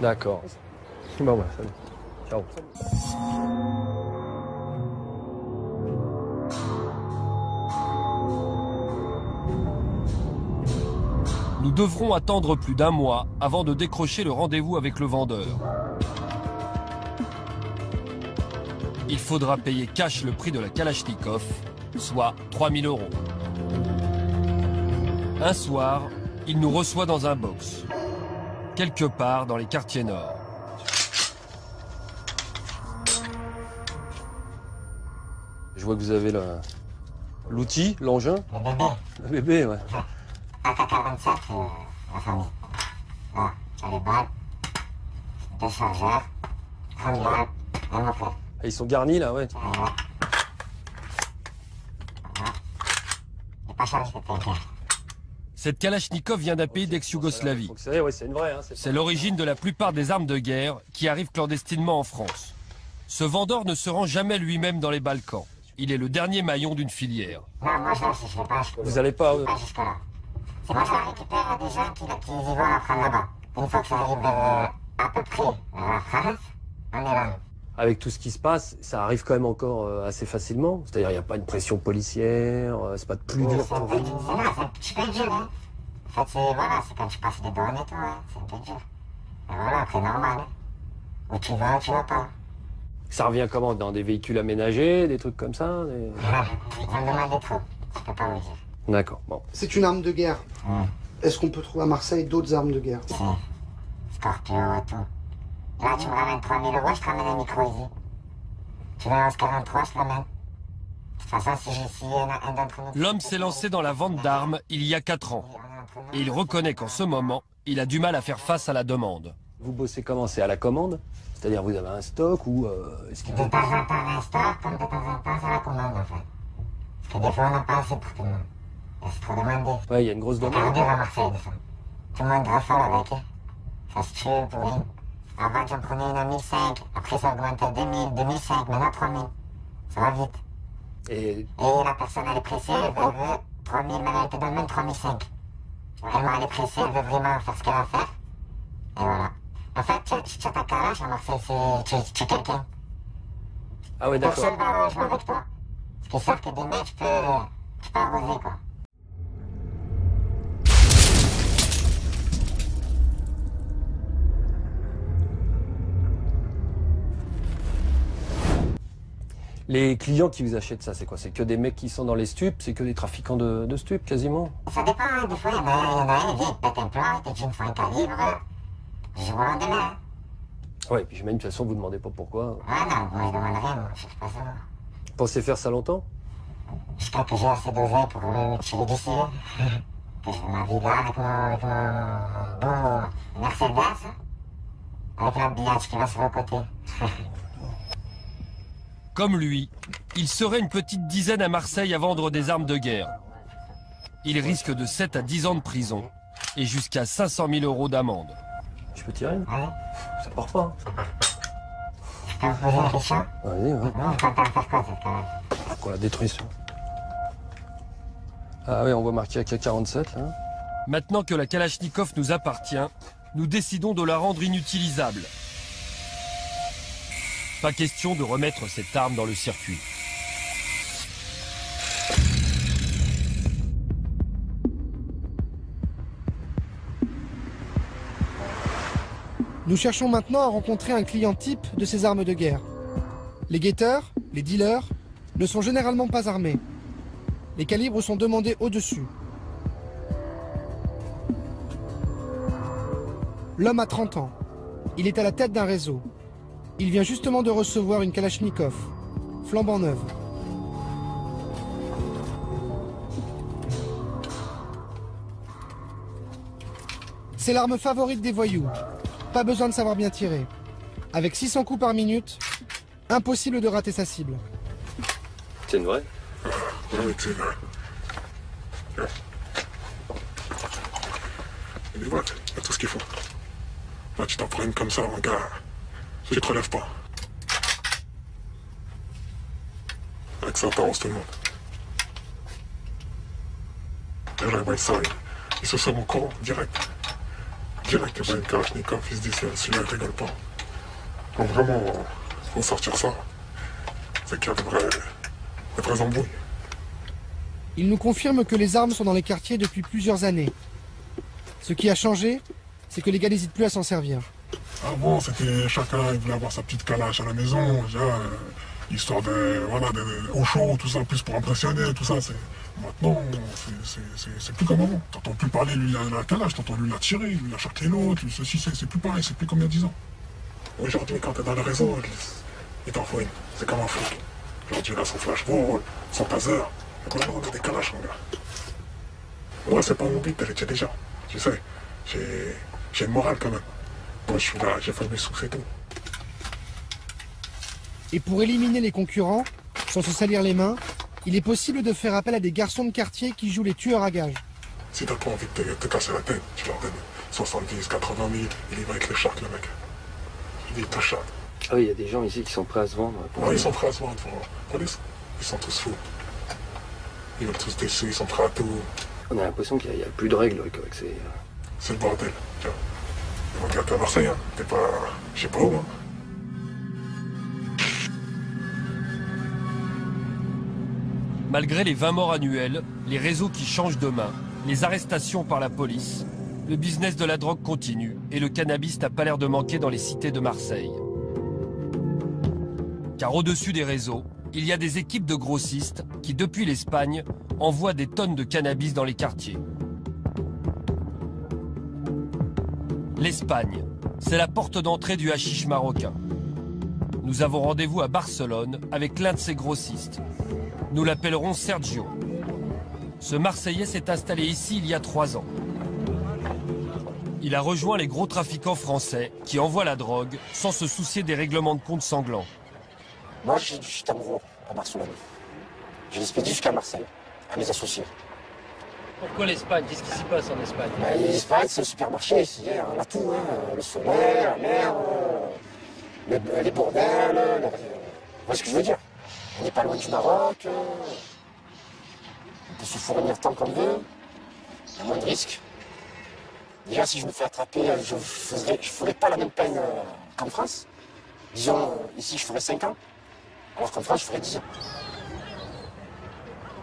D'accord. Bon, bah, salut. Ciao. Nous devrons attendre plus d'1 mois avant de décrocher le rendez-vous avec le vendeur. Il faudra payer cash le prix de la Kalachnikov, soit 3000 €. Un soir, il nous reçoit dans un box, quelque part dans les quartiers nord. Je vois que vous avez l'outil, l'engin. Le bébé, ouais. AK-47, la famille. Là, t'as les balles, 2 chargeurs, Ils sont garnis là, ouais. Cette Kalachnikov vient d'un pays d'ex-Yougoslavie. C'est une vraie. Hein, c'est l'origine de la plupart des armes de guerre qui arrivent clandestinement en France. Ce vendeur ne se rend jamais lui-même dans les Balkans. Il est le dernier maillon d'une filière. Non, moi je ne pas. Vous allez pas jusque-là. C'est moi je la récupère des gens qui y vont après là-bas. Une fois que ça arrive à peu près à la France, on est là. Avec tout ce qui se passe, ça arrive quand même encore assez facilement. C'est-à-dire il n'y a pas une pression policière, c'est pas de plus dur. C'est un peu dur. C'est un petit peu dur. Hein. En fait, c'est quand tu passes des douanes et tout, hein. C'est un peu dur. Et voilà, après normal. Hein. Où tu vas pas. Ça revient comment? Dans des véhicules aménagés, des trucs comme ça Ils vont demander trop, je peux pas vous dire. D'accord, bon. C'est une arme de guerre. Est-ce qu'on peut trouver à Marseille d'autres armes de guerre? Si. Scorpio et tout. Là, tu me ramènes 3000 €, je te ramène un micro ici. Tu veux un 43, je te ramène. De toute façon, si un d'entre nous... L'homme s'est lancé dans la vente d'armes il y a 4 ans. Et il reconnaît qu'en ce moment, il a du mal à faire face à la demande. Vous bossez comment? C'est à la commande? C'est-à-dire vous avez un stock ou est-ce qu'il De temps en temps un stock, comme de temps en temps c'est la commande en fait. Parce que des fois on n'a pas assez pour tout le monde. C'est trop demandé. Ouais, il y a une grosse demande. C'est dur à Marseille des fois. Tout le monde raffole avec. Ça se tue pour rien. Avant j'en prenais une à 1005, après ça augmente à 2000, 2005, maintenant 3000. Ça va vite. Et la personne elle est pressée, elle veut 3000, maintenant elle te donne même 3005. Elle est pressée, elle veut vraiment faire ce qu'elle a à faire. Et voilà. En fait, tu as ta calache à Marseille, tu es quelqu'un. Ah ouais, d'accord. Personne va jouer avec toi. Parce qu'ils savent que des mecs, tu peux arroser, quoi. Les clients qui vous achètent ça, c'est quoi? C'est que des mecs qui sont dans les stupes? C'est que des trafiquants de stupes, quasiment? Ça dépend, hein. Des fois, il y en a un, il vient, il pète un plan, il te dit une fois un calibre. Je vous rends demain. Ouais, puis j'imagine de toute façon, vous demandez pas pourquoi. Ah non, moi je demande rien, moi, je sais pas ça. Vous pensez faire ça longtemps? J'espère que j'ai assez d'oseille pour me tirer d'ici. Que je vais ma villa avec mon beau Mercedes, avec l'habillage qui va sur le côté. Comme lui, il serait une petite dizaine à Marseille à vendre des armes de guerre. Il risque de 7 à 10 ans de prison et jusqu'à 500 000 € d'amende. Je peux tirer? Ça part pas. Je peux vous poser une question? Vas-y, ouais. Non, tu entends faire quoi cette calache? Quoi, la détruction? Ah oui, on voit marqué AK-47 là. Maintenant que la Kalachnikov nous appartient, nous décidons de la rendre inutilisable. Pas question de remettre cette arme dans le circuit. Nous cherchons maintenant à rencontrer un client type de ces armes de guerre. Les guetteurs, les dealers, ne sont généralement pas armés. Les calibres sont demandés au-dessus. L'homme a 30 ans. Il est à la tête d'un réseau. Il vient justement de recevoir une Kalachnikov, flambant neuve. C'est l'arme favorite des voyous. Pas besoin de savoir bien tirer. Avec 600 coups par minute, impossible de rater sa cible. C'est une vraie? Oui, c'est vrai. Les boîtes, il y a tout ce qu'il faut. Là, tu t'en prends une comme ça, mon gars. Tu te relèves pas. Avec ça, t'arroses tout le monde. Et là, il ça, il se sort mon corps, direct. Direct, il y a une Kalachnikov, il se dit, celui-là, il rigole pas. Donc vraiment, faut sortir ça. C'est qu'il y a de vraies embrouilles. Il nous confirme que les armes sont dans les quartiers depuis plusieurs années. Ce qui a changé, c'est que les gars n'hésitent plus à s'en servir. Avant, c'était chacun, il voulait avoir sa petite calache à la maison, déjà, histoire de, voilà, au chaud, tout ça, plus pour impressionner, tout ça. Maintenant, c'est plus comme avant. T'entends plus parler, lui, la calache, t'entends lui la tirer, lui la charcler l'autre, ceci, c'est plus pareil, c'est plus comme il y a 10 ans. Aujourd'hui, quand t'es dans le réseau, il t'en faut une, c'est comme un flic. Aujourd'hui, il a son flashball, son taser. Donc là, on a des calaches, mon gars. Moi, c'est pas mon but de les déjà, tu sais. J'ai une morale quand même. Moi, je suis là, j'ai fait mes sous, c'est tout. Et pour éliminer les concurrents, sans se salir les mains, il est possible de faire appel à des garçons de quartier qui jouent les tueurs à gages. Si t'as pas envie de te casser la tête, tu leur donnes 70, 80 000, il y va avec les sharks, le mec. Il te chatte. Ah oui, il y a des gens ici qui sont prêts à se vendre. Ouais, ils sont prêts à se vendre pour la police. Ils sont tous fous. Ils veulent tous des sous, ils sont prêts à tout. On a l'impression qu'il n'y a plus de règles avec ces... C'est le bordel. Regarde, t'es à Marseille, hein. T'es pas... je sais pas où, hein. Malgré les 20 morts annuels, les réseaux qui changent de main, les arrestations par la police, le business de la drogue continue et le cannabis n'a pas l'air de manquer dans les cités de Marseille. Car au-dessus des réseaux, il y a des équipes de grossistes qui, depuis l'Espagne, envoient des tonnes de cannabis dans les quartiers. L'Espagne, c'est la porte d'entrée du hashish marocain. Nous avons rendez-vous à Barcelone avec l'un de ces grossistes. Nous l'appellerons Sergio. Ce Marseillais s'est installé ici il y a 3 ans. Il a rejoint les gros trafiquants français qui envoient la drogue sans se soucier des règlements de compte sanglants. Moi, j'ai du shit amoureux à Barcelone. J'ai expédié jusqu'à Marseille, à mes associés. Pourquoi l'Espagne? Qu'est-ce qui s'y passe en Espagne? L'Espagne, c'est le supermarché ici. On a tout, hein. Le soleil, la mer, les bordels. Vous voyez ce que je veux dire? On n'est pas loin du Maroc. On peut se fournir tant qu'on veut. Il y a moins de risques. Déjà, si je me fais attraper, je ne ferai pas la même peine qu'en France. Disons, ici, je ferai 5 ans. Alors qu'en France, je ferai 10 ans.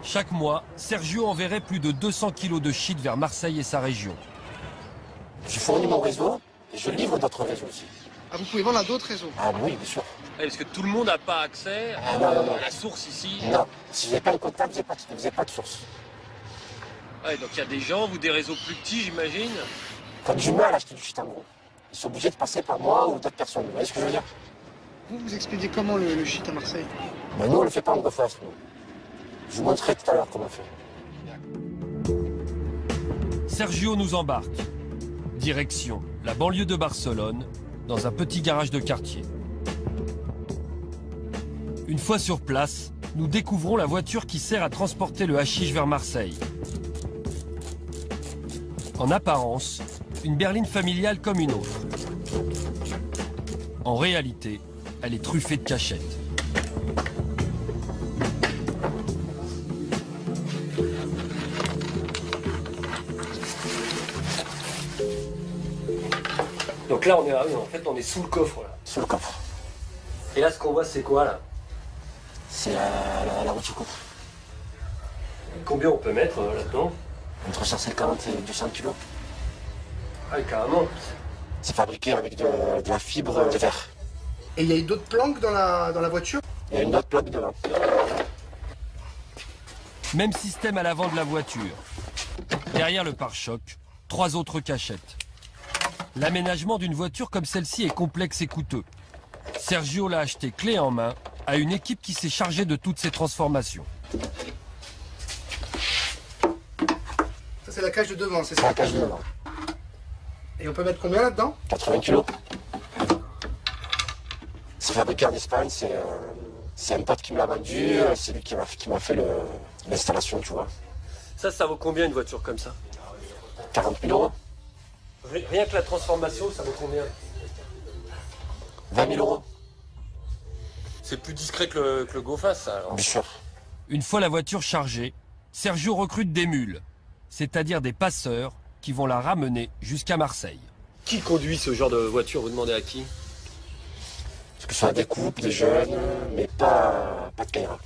Chaque mois, Sergio enverrait plus de 200 kilos de shit vers Marseille et sa région. Je fournis mon réseau et je livre d'autres réseaux aussi. Ah, vous pouvez vendre à d'autres réseaux? Ah oui, bien sûr. Ouais, parce que tout le monde n'a pas accès à la source ici. Non, si vous n'avez pas le contact, vous n'avez pas de source. Ouais, donc il y a des gens ou des réseaux plus petits, j'imagine. Quand du mal à acheter du shit en gros, ils sont obligés de passer par moi ou d'autres personnes. Vous voyez ce que je veux dire? Vous expédiez comment le shit à Marseille? Mais nous, on ne le fait pas en reface, nous. Je vous montrerai tout à l'heure comment on fait. Sergio nous embarque. Direction la banlieue de Barcelone, dans un petit garage de quartier. Une fois sur place, nous découvrons la voiture qui sert à transporter le hashish vers Marseille. En apparence, une berline familiale comme une autre. En réalité, elle est truffée de cachettes. Donc là, on est sous le coffre. Là. Sous le coffre. Et là, ce qu'on voit, c'est quoi, là? C'est la route du coffre. Combien on peut mettre là-dedans? Entre 150 et 200 kilos. Ah, carrément. C'est fabriqué avec de la fibre de verre. Et il y a d'autres planques dans la voiture? Il y a une autre plaque devant. Même système à l'avant de la voiture. Derrière le pare-choc, 3 autres cachettes. L'aménagement d'une voiture comme celle-ci est complexe et coûteux. Sergio l'a acheté clé en main à une équipe qui s'est chargée de toutes ces transformations. Ça, c'est la cage de devant, c'est ça? C'est la cage de devant. Et on peut mettre combien là-dedans? 80 kilos. C'est fabriqué en Espagne, c'est un pote qui me l'a vendu, c'est lui qui m'a fait l'installation, tu vois. Ça vaut combien une voiture comme ça? 40 000 euros. Rien que la transformation, ça vaut combien? 20 000 euros. C'est plus discret que le GoFast, ça, alors. Bien sûr. Une fois la voiture chargée, Sergio recrute des mules, c'est-à-dire des passeurs qui vont la ramener jusqu'à Marseille. Qui conduit ce genre de voiture? Vous demandez à qui? Que ce soit des couples, des jeunes, mais pas de caïra.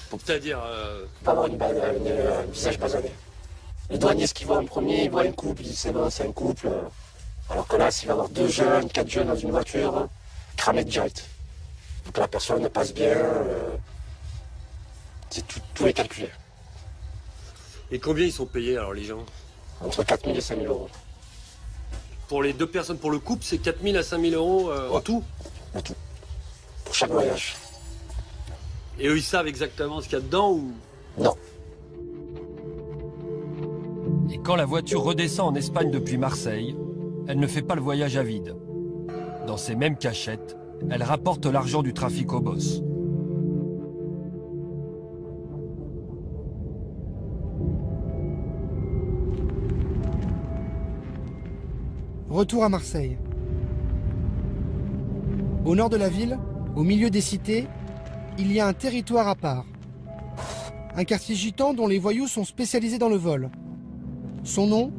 C'est-à-dire... Pas avoir un visage basané. Les douaniers, ce qu'ils voient en premier, ils voient un couple, ils disent c'est bon, c'est un couple. Alors que là, s'il va y avoir 2 jeunes, 4 jeunes dans une voiture, cramé direct. Faut que la personne passe bien. C'est tout est calculé. Et combien ils sont payés alors les gens? Entre 4 000 et 5 000 euros. Pour les 2 personnes, pour le couple, c'est 4 000 à 5 000 euros en tout? En tout. Pour chaque voyage. Et eux, ils savent exactement ce qu'il y a dedans ou? Non. Et quand la voiture redescend en Espagne depuis Marseille, elle ne fait pas le voyage à vide. Dans ces mêmes cachettes, Elle rapporte l'argent du trafic au boss. Retour à Marseille. Au nord de la ville, au milieu des cités, il y a un territoire à part. Un quartier gitan dont les voyous sont spécialisés dans le vol. Son nom ?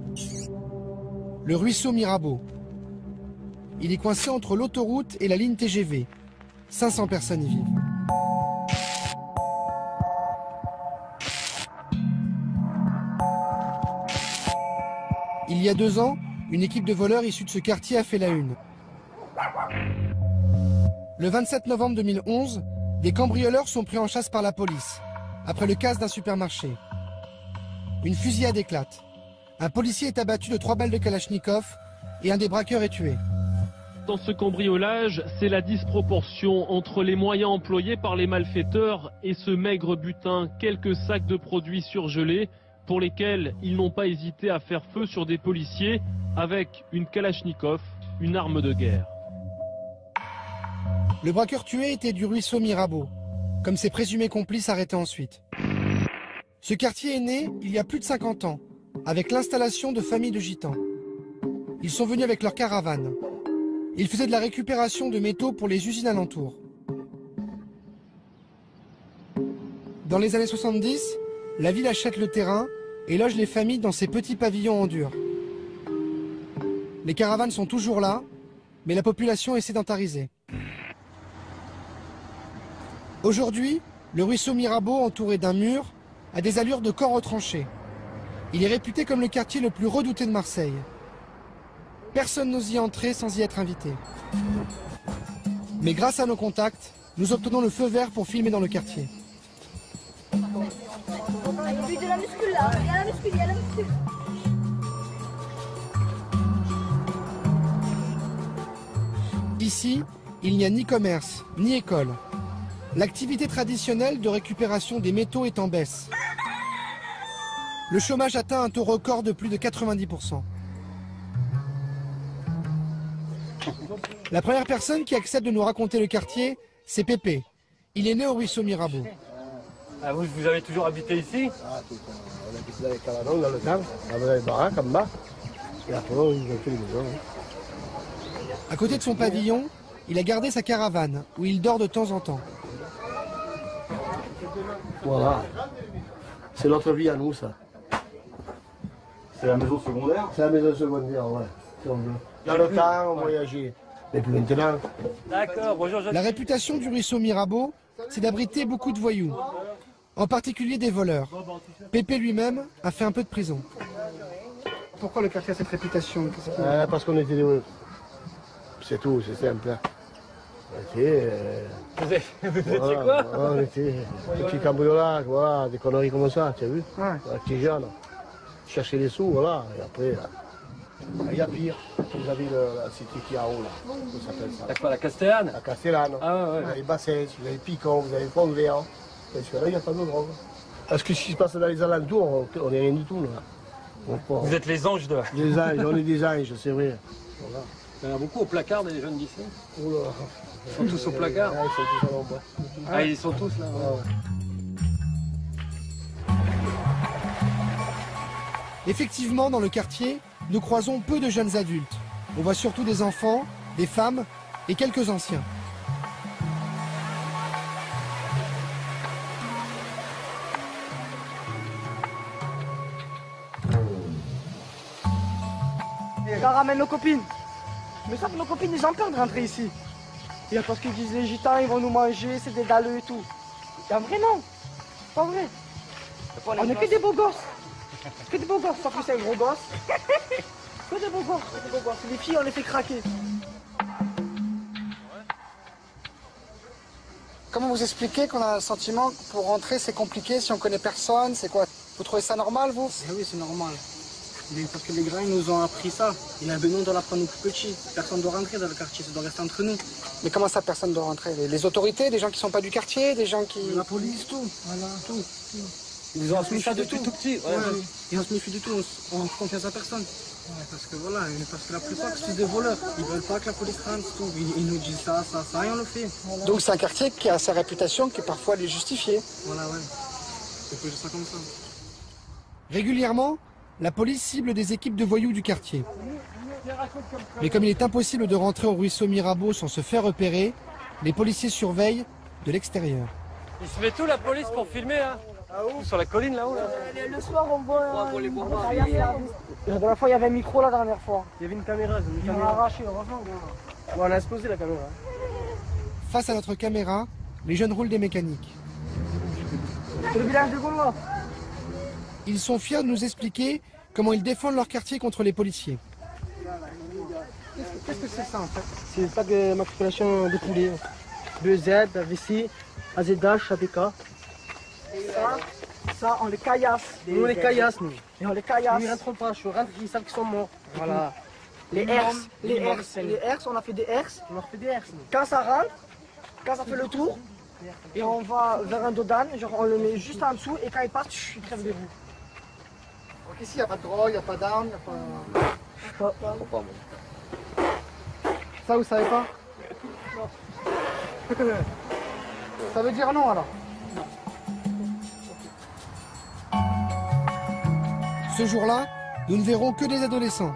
Le ruisseau Mirabeau. Il est coincé entre l'autoroute et la ligne TGV. 500 personnes y vivent. Il y a 2 ans, une équipe de voleurs issue de ce quartier a fait la une. Le 27 novembre 2011, des cambrioleurs sont pris en chasse par la police, après le casse d'un supermarché. Une fusillade éclate. Un policier est abattu de 3 balles de Kalachnikov et un des braqueurs est tué. Dans ce cambriolage, c'est la disproportion entre les moyens employés par les malfaiteurs et ce maigre butin, quelques sacs de produits surgelés pour lesquels ils n'ont pas hésité à faire feu sur des policiers avec une Kalachnikov, une arme de guerre. Le braqueur tué était du ruisseau Mirabeau, comme ses présumés complices arrêtés ensuite. Ce quartier est né il y a plus de 50 ans, avec l'installation de familles de gitans. Ils sont venus avec leur caravane. Ils faisaient de la récupération de métaux pour les usines alentours. Dans les années 70, la ville achète le terrain et loge les familles dans ces petits pavillons en dur. Les caravanes sont toujours là, mais la population est sédentarisée. Aujourd'hui, le ruisseau Mirabeau, entouré d'un mur, a des allures de camp retranché. Il est réputé comme le quartier le plus redouté de Marseille. Personne n'ose y entrer sans y être invité. Mais grâce à nos contacts, nous obtenons le feu vert pour filmer dans le quartier. Il y a de la muscule là, il y a la muscule, il y a la muscule. Ici, il n'y a ni commerce, ni école. L'activité traditionnelle de récupération des métaux est en baisse. Le chômage atteint un taux record de plus de 90%. La première personne qui accepte de nous raconter le quartier, c'est Pépé. Il est né au ruisseau Mirabeau. Ah, vous avez toujours habité ici? Ah, tout le temps. On habite dans les cabanons dans le temps, on avait les baraques en bas, et après ils ont fait les maisons. À côté de son pavillon, il a gardé sa caravane, où il dort de temps en temps. Voilà. C'est notre vie à nous, ça. C'est la maison secondaire? C'est la maison secondaire, ouais. Si on veut. Dans le temps, on voyageait. Mais plus maintenant. D'accord, bonjour. La réputation du ruisseau Mirabeau, c'est d'abriter beaucoup de voyous. En particulier des voleurs. Pépé lui-même a fait un peu de prison. Pourquoi le quartier a cette réputation? Parce qu'on était des... C'est tout, c'est simple. On était... Vous étiez quoi? On était des petits cambriolages, voilà, des conneries comme ça, tu as vu? Ouais. Petits jeunes. Chercher les sous, voilà, et après... Il y a pire. Vous avez la cité qui est en haut, là. Comment ça s'appelle ça? Quoi, la Castellane? La Castellane. Ah ouais. Vous avez Bassès, vous avez Picon, vous avez Pont-Vert. Parce que là, il n'y a pas de drogue. Parce que ce qui se passe dans les alentours, on n'est rien du tout, là. Vous êtes les anges de... Les anges, on est des anges, c'est vrai. Voilà. Il y en a beaucoup au placard des jeunes d'ici. Oh là. Ils sont tous au placard? Ils sont tous à l'ombre. Ah, ils sont tous là, ouais. Effectivement, dans le quartier, nous croisons peu de jeunes adultes. On voit surtout des enfants, des femmes et quelques anciens. Ça ramène nos copines. Mais ça, nos copines, ils ont peur de rentrer ici. Et parce qu'ils disent les gitans, ils vont nous manger, c'est des dalleux et tout. Et en vrai, non. Pas vrai. On n'est que des beaux gosses. Que des beaux gosses, sauf que c'est un gros gosse. Que des beaux gosses, que des beaux gosses. Les filles, on les fait craquer. Comment vous expliquez qu'on a un sentiment que pour rentrer c'est compliqué si on connaît personne? C'est quoi? Vous trouvez ça normal, vous? Oui, c'est normal. Mais parce que les grands ils nous ont appris ça. Et là, nous, on doit l'apprendre aux plus petits. Personne ne doit rentrer dans le quartier, ça doit rester entre nous. Mais comment ça, personne ne doit rentrer? Les autorités, des gens qui ne sont pas du quartier, des gens qui... La police, tout. Voilà, tout. Ils ont se méfient de tout. tout petit. Ouais. Et on se méfie de tout, on fait confiance à personne. Parce que voilà, parce que la plupart c'est des voleurs. Ils veulent pas que la police rentre, tout. Ils nous disent ça, et on le fait. Donc c'est un quartier qui a sa réputation, qui parfois elle est justifiée. Voilà, ouais. C'est que ça comme ça. Régulièrement, la police cible des équipes de voyous du quartier. Mais comme il est impossible de rentrer au ruisseau Mirabeau sans se faire repérer, les policiers surveillent de l'extérieur. Il se met tout la police pour filmer là. Sur la colline là-haut là. Le soir on voit... pour les voir. La dernière fois il y avait un micro la dernière fois. Il y avait une caméra. Ils l'ont arraché, heureusement. On a explosé la caméra. Face à notre caméra, les jeunes roulent des mécaniques. C'est le village de Gaulois. Ils sont fiers de nous expliquer comment ils défendent leur quartier contre les policiers. Qu'est-ce que c'est ça en fait? C'est une plaque de matriculation de poulets. 2Z, AVC, AZH, ABK. Ça, on les caillasse. Nous on les caillasse, nous. Et on les caillasse. Ils rentrent pas, je rentre, ils savent qu'ils sont morts. Voilà. Les herses, on a fait des herses. On a fait des herses. Quand ça rentre, quand ça fait le tour, et on va vers un dos d'âne, genre on le met juste en dessous, et quand il passe, il crève des roues. Donc ici, il n'y a pas de drogue, il n'y a pas d'armes, il n'y a pas... Ça, vous savez pas? Ça veut dire non, alors? Ce jour-là, nous ne verrons que des adolescents.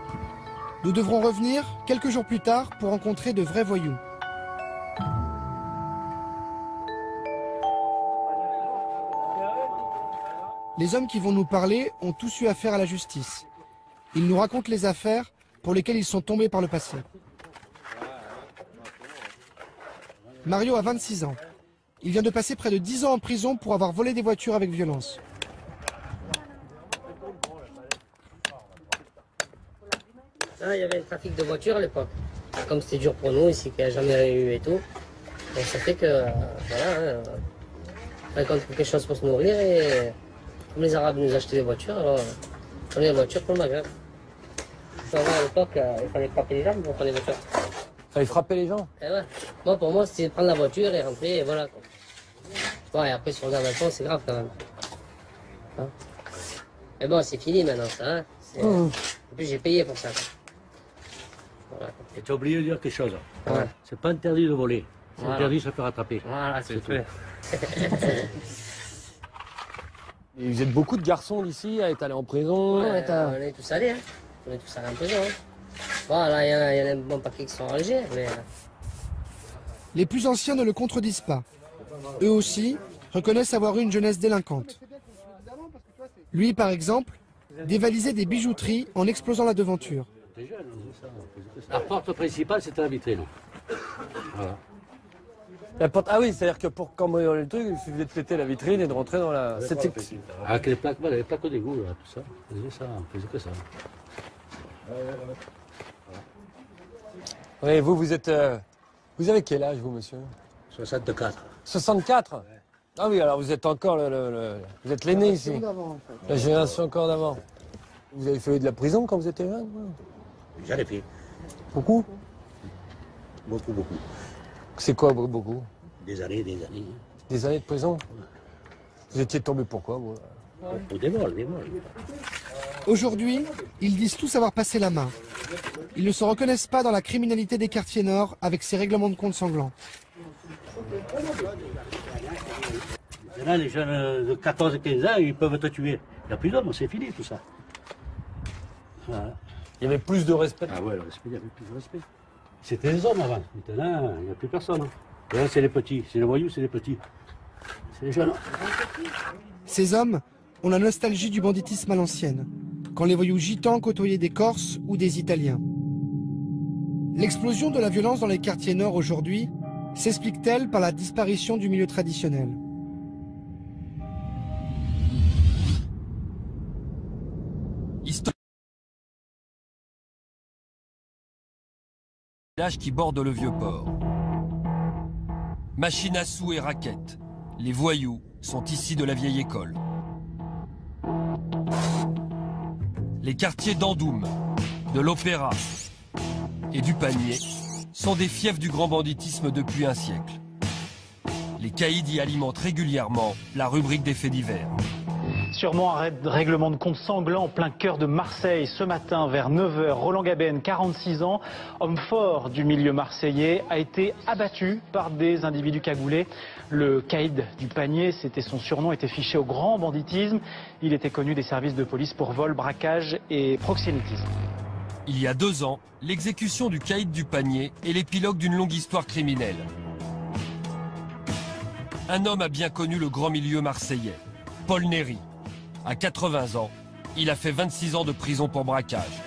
Nous devrons revenir quelques jours plus tard pour rencontrer de vrais voyous. Les hommes qui vont nous parler ont tous eu affaire à la justice. Ils nous racontent les affaires pour lesquelles ils sont tombés par le passé. Mario a 26 ans. Il vient de passer près de 10 ans en prison pour avoir volé des voitures avec violence. Ah, il y avait le trafic de voitures à l'époque. Comme c'était dur pour nous ici, qu'il n'y a jamais eu et tout. Donc ça fait que, voilà, quand on trouve quelque chose pour se nourrir, et comme les Arabes nous achetaient des voitures, alors on prenait des voitures pour le Maghreb. À l'époque, il fallait frapper les gens pour prendre les voitures. Il fallait frapper les gens? Et ouais. Moi, pour moi, c'était prendre la voiture et rentrer, et voilà. Bon, et après, si on regarde maintenant, c'est grave quand même. Hein? Mais bon, c'est fini maintenant, ça. Hein? En plus, j'ai payé pour ça. Voilà. Et tu as oublié de dire quelque chose. Ouais. C'est pas interdit de voler. C'est Voilà. interdit de se faire attraper. Voilà, c'est tout. Et vous êtes beaucoup de garçons d'ici à être allés en prison? Ouais, on est tous allés, hein. On est tous allés en prison. Hein. Voilà, il y en a un bon paquet qui sont en Alger, mais... Les plus anciens ne le contredisent pas. Eux aussi reconnaissent avoir eu une jeunesse délinquante. Lui, par exemple, dévalisait des bijouteries en explosant la devanture. La porte principale, c'était la vitrine. Voilà. La porte... Ah oui, c'est-à-dire que pour cambrioler le truc, il suffisait de péter la vitrine et de rentrer dans la... Oui, vous êtes... Vous avez quel âge, vous, monsieur? 64. 64? Ouais. Ah oui, alors vous êtes encore vous êtes l'aîné ici. La génération encore d'avant. Vous avez fait de la prison quand vous étiez jeune? J'en ai fait. Beaucoup? Beaucoup, beaucoup. C'est quoi, beaucoup? Des années, des années. Des années de prison? Vous étiez tombé pourquoi, vous? Pour des vols, des vols. Aujourd'hui, ils disent tous avoir passé la main. Ils ne se reconnaissent pas dans la criminalité des quartiers nord avec ses règlements de compte sanglants. Là, les jeunes de 14-15 ans, ils peuvent te tuer. Il n'y a plus d'hommes, c'est fini tout ça. Voilà. Il y avait plus de respect. Ah ouais, le respect, il y avait plus de respect. C'était les hommes avant. Maintenant, il n'y a plus personne. Et là, c'est les petits. C'est les voyous, c'est les petits. C'est les jeunes. Ces hommes ont la nostalgie du banditisme à l'ancienne, quand les voyous gitans côtoyaient des Corses ou des Italiens. L'explosion de la violence dans les quartiers nord aujourd'hui s'explique-t-elle par la disparition du milieu traditionnel? Village qui borde le Vieux-Port. Machine à sous et raquettes. Les voyous sont ici de la vieille école. Les quartiers d'Andoum, de l'Opéra et du Panier sont des fiefs du grand banditisme depuis un siècle. Les caïds y alimentent régulièrement la rubrique des faits divers. Sûrement un règlement de compte sanglant en plein cœur de Marseille. Ce matin, vers 9h, Roland Gabenne, 46 ans, homme fort du milieu marseillais, a été abattu par des individus cagoulés. Le caïd du panier, c'était son surnom, était fiché au grand banditisme. Il était connu des services de police pour vol, braquage et proxénétisme. Il y a 2 ans, l'exécution du caïd du panier est l'épilogue d'une longue histoire criminelle. Un homme a bien connu le grand milieu marseillais, Paul Néry. À 80 ans, il a fait 26 ans de prison pour braquage.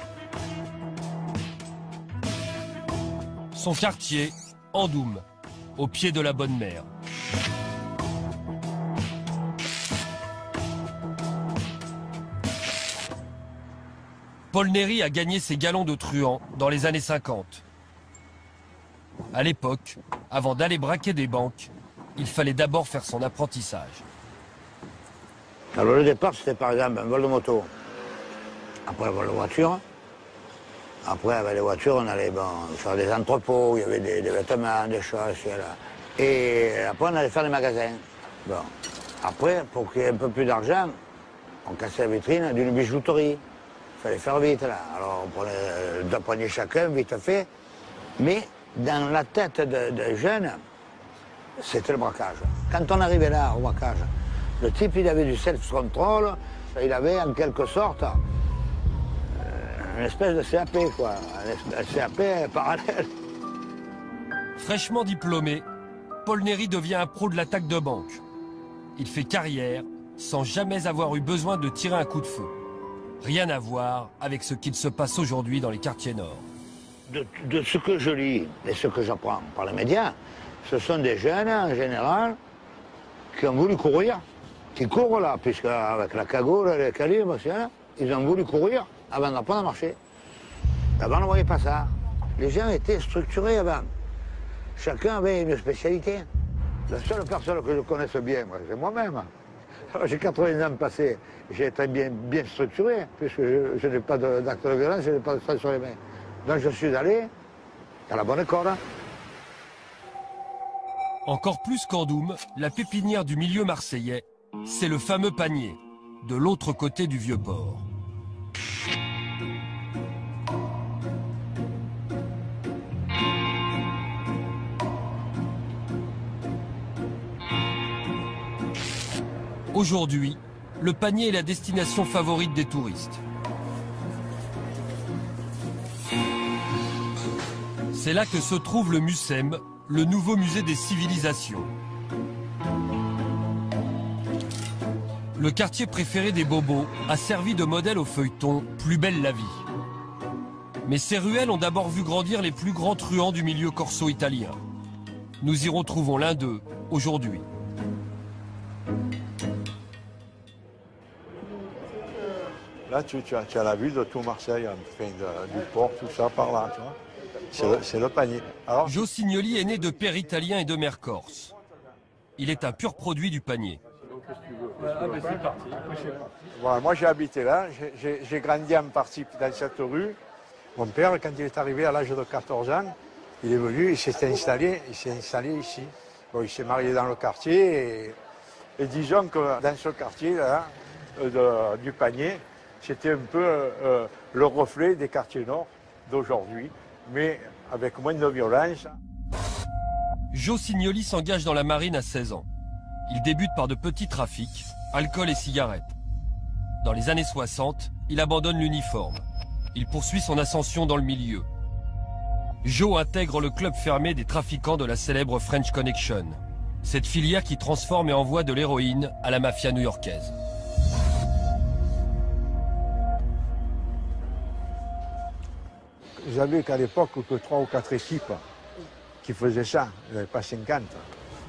Son quartier, Andoum, au pied de la Bonne Mer. Paul Néry a gagné ses galons de truand dans les années 50. À l'époque, avant d'aller braquer des banques, il fallait d'abord faire son apprentissage. Alors le départ, c'était par exemple un vol de moto. Après, un vol de voiture. Après, avec les voitures, on allait faire des entrepôts, il y avait des vêtements, des choses, là. Et après, on allait faire des magasins. Bon. Après, pour qu'il y ait un peu plus d'argent, on cassait la vitrine d'une bijouterie. Il fallait faire vite, là. Alors, on prenait 2 poignées chacun, vite fait. Mais dans la tête des jeunes, c'était le braquage. Quand on arrivait là, au braquage, le type, il avait du self-control, il avait en quelque sorte une espèce de CAP, quoi. Un CAP parallèle. Fraîchement diplômé, Paul Néry devient un pro de l'attaque de banque. Il fait carrière sans jamais avoir eu besoin de tirer un coup de feu. Rien à voir avec ce qu'il se passe aujourd'hui dans les quartiers nord. De ce que je lis et ce que j'apprends par les médias, ce sont des jeunes, en général, qui ont voulu courir, qui courent là, puisque avec la cagoule, les calibres, ils ont voulu courir avant d'apprendre à marcher. Avant, on ne voyait pas ça. Les gens étaient structurés avant. Chacun avait une spécialité. La seule personne que je connaisse bien, c'est moi-même. J'ai 80 ans passés, j'ai été bien structuré, puisque je n'ai pas d'acte de violence, je n'ai pas de sang sur les mains. Donc je suis allé à la bonne école. Encore plus qu'Andoum, la pépinière du milieu marseillais, c'est le fameux panier, de l'autre côté du Vieux-Port. Aujourd'hui, le panier est la destination favorite des touristes. C'est là que se trouve le MUSEM, le nouveau musée des civilisations. Le quartier préféré des bobos a servi de modèle au feuilleton Plus belle la vie. Mais ces ruelles ont d'abord vu grandir les plus grands truands du milieu corso-italien. Nous y retrouvons l'un d'eux aujourd'hui. Là, tu as la vue de tout Marseille, enfin, du port, tout ça par là, tu vois. C'est le panier. Alors... Joe Signoli est né de père italien et de mère corse. Il est un pur produit du panier. Voilà, moi, j'ai habité là, j'ai grandi en partie dans cette rue. Mon père, quand il est arrivé à l'âge de 14 ans, il est venu, il s'est installé ici. Bon, il s'est marié dans le quartier et disons que dans ce quartier-là, du panier, c'était un peu le reflet des quartiers nord d'aujourd'hui, mais avec moins de violence. Joe Signoli s'engage dans la marine à 16 ans. Il débute par de petits trafics, alcool et cigarettes. Dans les années 60, il abandonne l'uniforme. Il poursuit son ascension dans le milieu. Joe intègre le club fermé des trafiquants de la célèbre French Connection, cette filière qui transforme et envoie de l'héroïne à la mafia new-yorkaise. J'avais qu'à l'époque que 3 ou 4 équipes qui faisaient ça, il n'y avait pas 50.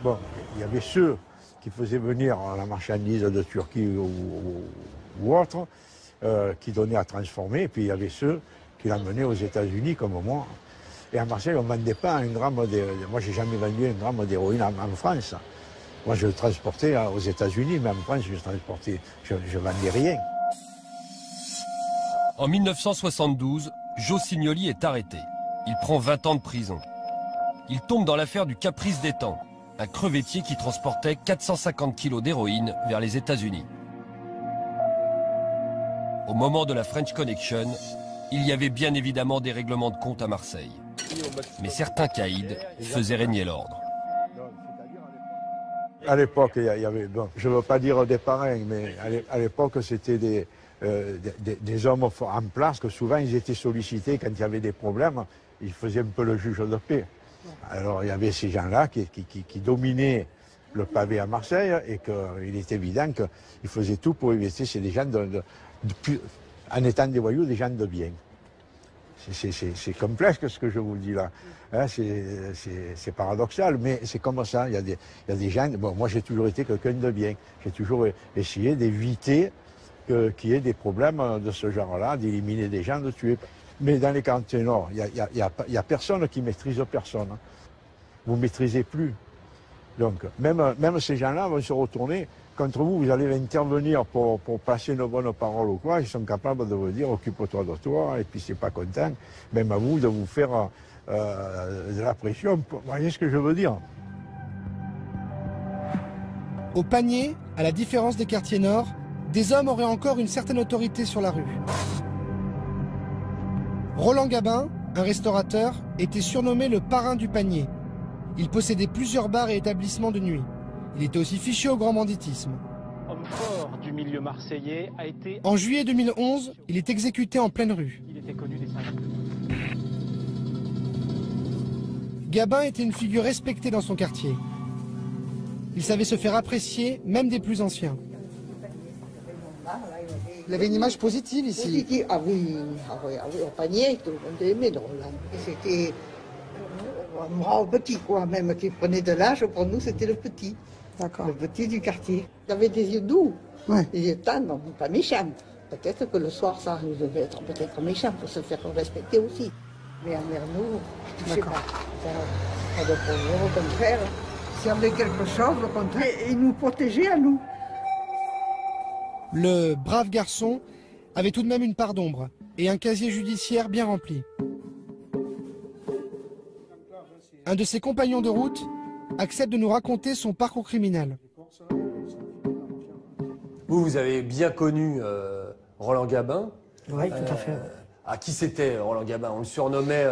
Bon, il y avait ceux qui faisaient venir la marchandise de Turquie ou autre, qui donnaient à transformer, et puis il y avait ceux qui l'emmenaient aux États-Unis comme moi. Et à Marseille, on ne vendait pas un gramme d'héroïne. Moi, je n'ai jamais vendu un gramme d'héroïne en France. Moi, je le transportais aux États-Unis, mais en France, je ne vendais rien. En 1972, Joe Signoli est arrêté. Il prend 20 ans de prison. Il tombe dans l'affaire du Caprice d'Étang, un crevettier qui transportait 450 kilos d'héroïne vers les États-Unis. Au moment de la French Connection, il y avait bien évidemment des règlements de compte à Marseille. Mais certains caïds faisaient régner l'ordre. À l'époque, il y avait, bon, je ne veux pas dire des parrains, mais à l'époque, c'était des hommes en place que souvent ils étaient sollicités quand il y avait des problèmes. Ils faisaient un peu le juge de paix. Alors il y avait ces gens-là qui dominaient le pavé à Marseille et qu'il est évident qu'ils faisaient tout pour éviter c'est des gens en étant des voyous, des gens de bien. C'est complexe ce que je vous dis là. Hein, c'est paradoxal, mais c'est comme ça. Il y a des gens. Bon, moi j'ai toujours été quelqu'un de bien. J'ai toujours essayé d'éviter qu'il y ait des problèmes de ce genre-là, d'éliminer des gens, de tuer. Mais dans les quartiers nord, il y a personne qui maîtrise personne. Vous ne maîtrisez plus. Donc, même ces gens-là vont se retourner contre vous. Vous allez intervenir pour passer une bonne parole ou quoi. Ils sont capables de vous dire occupe-toi de toi, et puis c'est pas content, même à vous, de vous faire de la pression. Vous voyez ce que je veux dire? Au Panier, à la différence des quartiers nord, des hommes auraient encore une certaine autorité sur la rue. Roland Gabin, un restaurateur, était surnommé le parrain du Panier. Il possédait plusieurs bars et établissements de nuit. Il était aussi fiché au grand banditisme. Homme fort du milieu marseillais a été... En juillet 2011, il est exécuté en pleine rue. Il était connu des services. Gabin était une figure respectée dans son quartier. Il savait se faire apprécier, même des plus anciens. Il avait une image positive ici. Positive, ah oui, au Panier, tout le monde aimait Roland. C'était un brave petit, quoi, même qui prenait de l'âge, pour nous c'était le petit. D'accord. Le petit du quartier. Il avait des yeux doux, des yeux tendres, pas méchants. Peut-être que le soir, ça, il devait être peut-être méchant pour se faire respecter aussi. Mais envers nous, je ne sais pas. Pas de problème, au contraire. S'il y avait quelque chose, au contraire, il nous protégeait à nous. Le brave garçon avait tout de même une part d'ombre et un casier judiciaire bien rempli. Un de ses compagnons de route accepte de nous raconter son parcours criminel. Vous avez bien connu Roland Gabin. Oui, tout à fait. À qui c'était Roland Gabin? On le surnommait...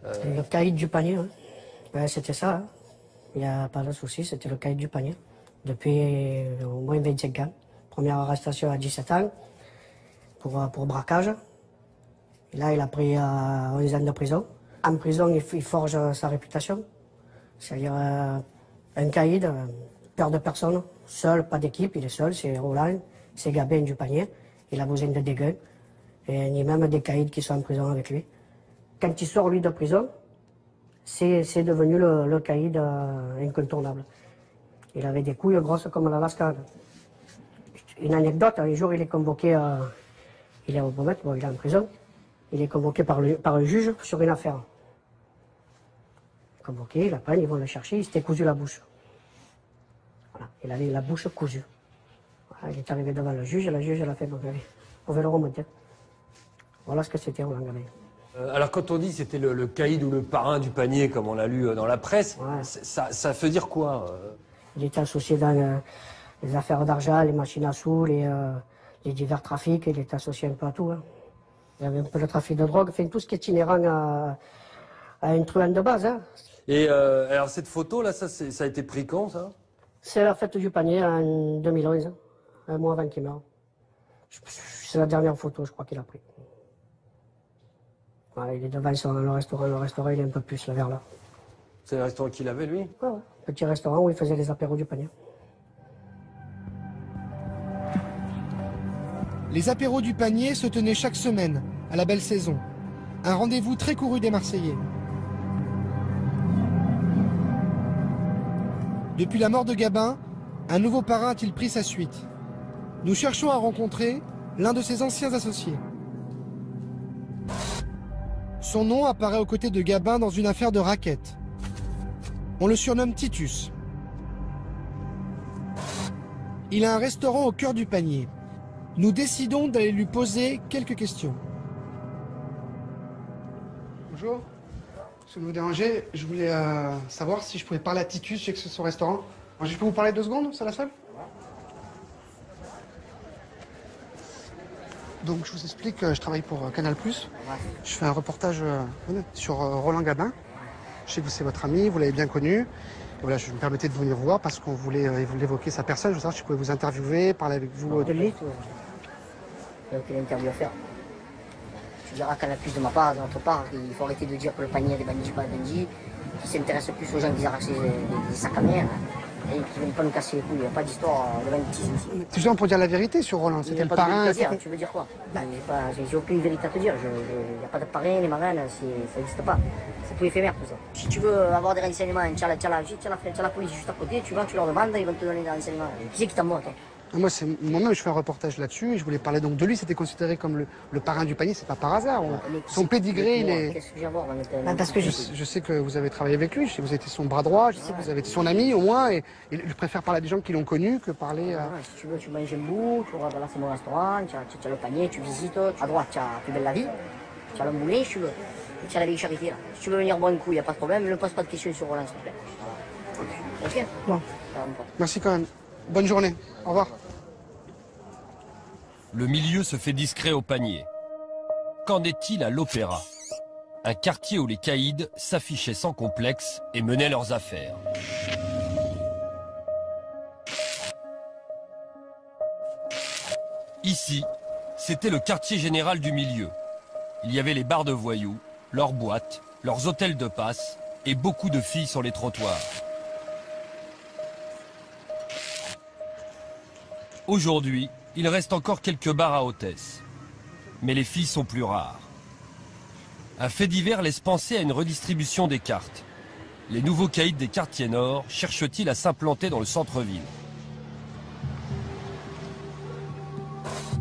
Le caïd du panier, hein. Ouais, c'était ça. Hein. Il n'y a pas de souci, c'était le caïd du panier. Depuis au moins 25 ans. Première arrestation à 17 ans pour braquage. Et là, il a pris 11 ans de prison. En prison, il forge sa réputation. C'est-à-dire un caïd, peur de personne, seul, pas d'équipe, il est seul, c'est Roland, c'est Gabin du Panier. Il a besoin de dégueux. Et il y a même des caïds qui sont en prison avec lui. Quand il sort, lui, de prison, c'est devenu le caïd incontournable. Il avait des couilles grosses comme la Lascade. Une anecdote, un jour il est convoqué, il est au Beaumet, bon, il est en prison, il est convoqué par un juge sur une affaire. Convoqué, il apprend, ils vont le chercher, il s'était cousu la bouche. Voilà, il avait la bouche cousue. Voilà, il est arrivé devant le juge, et la juge elle a fait, bon, allez, on va le remonter. Voilà ce que c'était Roland Gabin. Alors quand on dit c'était le caïd ou le parrain du Panier, comme on l'a lu dans la presse, ouais. ça veut dire quoi Il était associé dans les affaires d'argent, les machines à sous, les divers trafics, il était associé un peu à tout. Hein. Il y avait un peu le trafic de drogue, enfin, tout ce qui est inhérent à un truand de base. Hein. Et alors cette photo là, ça a été pris quand ça? C'est la fête du Panier en 2011, un mois avant qu'il meure. C'est la dernière photo, je crois qu'il a pris. Ouais, il est devant le restaurant il est un peu plus là vers là. C'est le restaurant qu'il avait lui? Ouais. Petit restaurant où il faisait les apéros du Panier. Les apéros du Panier se tenaient chaque semaine, à la belle saison. Un rendez-vous très couru des Marseillais. Depuis la mort de Gabin, un nouveau parrain a-t-il pris sa suite? Nous cherchons à rencontrer l'un de ses anciens associés. Son nom apparaît aux côtés de Gabin dans une affaire de racket. On le surnomme Titus. Il a un restaurant au cœur du Panier. Nous décidons d'aller lui poser quelques questions. Bonjour. Si vous vous dérangez, je voulais savoir si je pouvais parler à Titus, je sais que c'est son restaurant. Je peux vous parler 2 secondes, c'est la seule? Donc je vous explique, je travaille pour Canal+. Je fais un reportage sur Roland Gabin. Je sais que c'est votre ami, vous l'avez bien connu. Voilà, je me permettais de venir voir parce qu'on voulait évoquer sa personne. Je veux savoir si je pouvais vous interviewer, parler avec vous. De lui, il n'y a aucune interview à faire. Tu diras Canal+ de ma part, de notre part, il faut arrêter de dire que le panier a des bandits, pas de bandits, qui s'intéresse plus aux gens qui arrachent des sacs à mer. Et qui ne viennent pas nous casser les couilles, il n'y a pas d'histoire de banditisme ici. C'est justement pour dire la vérité sur Roland, c'était le parrain. Tu veux dire quoi? J'ai aucune vérité à te dire, il n'y a pas de parrain, les marraines, ça n'existe pas. C'est tout éphémère tout ça. Si tu veux avoir des renseignements, tu as la police juste à côté, tu vas, tu leur demandes, ils vont te donner des renseignements. Qui c'est qui t'envoie toi? Moi, moi-même, je fais un reportage là-dessus et je voulais parler donc de lui. C'était considéré comme le parrain du panier, c'est pas par hasard. Son pédigré, il est. Qu'est-ce que j'ai à voir parce que je sais que vous avez travaillé avec lui, je sais que vous avez été son bras droit, je sais que vous avez été son ami au moins, et je préfère parler à des gens qui l'ont connu que parler à. Si tu veux, tu manges un bout, tu vois, là c'est mon restaurant, tu as le panier, tu visites, à droite, tu as Plus belle la vie, tu as le moulin, si tu veux, tu as la vieille charité là. Si tu veux venir boire un coup, il n'y a pas de problème, ne pose pas de questions sur Roland, s'il te plaît. Ok? Bon. Merci quand même. Bonne journée. Au revoir. Le milieu se fait discret au panier. Qu'en est-il à l'Opéra? Un quartier où les caïds s'affichaient sans complexe et menaient leurs affaires. Ici, c'était le quartier général du milieu. Il y avait les bars de voyous, leurs boîtes, leurs hôtels de passe et beaucoup de filles sur les trottoirs. Aujourd'hui, il reste encore quelques bars à hôtesses. Mais les filles sont plus rares. Un fait divers laisse penser à une redistribution des cartes. Les nouveaux caïds des quartiers nord cherchent-ils à s'implanter dans le centre-ville?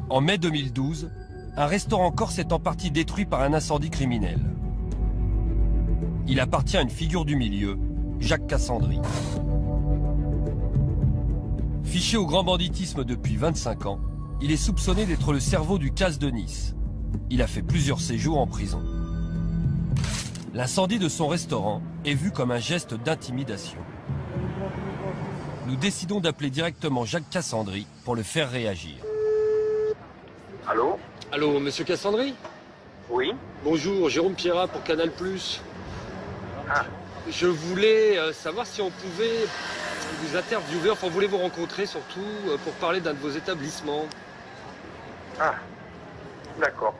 En mai 2012, un restaurant corse est en partie détruit par un incendie criminel. Il appartient à une figure du milieu, Jacques Cassandry. Fiché au grand banditisme depuis 25 ans, il est soupçonné d'être le cerveau du casse de Nice. Il a fait plusieurs séjours en prison. L'incendie de son restaurant est vu comme un geste d'intimidation. Nous décidons d'appeler directement Jacques Cassandry pour le faire réagir. Allô? Allô, monsieur Cassandry? Oui. Bonjour, Jérôme Pierrat pour Canal+. Ah. Je voulais savoir si on pouvait vous interviewer, enfin on voulait vous rencontrer surtout pour parler d'un de vos établissements. Ah, d'accord.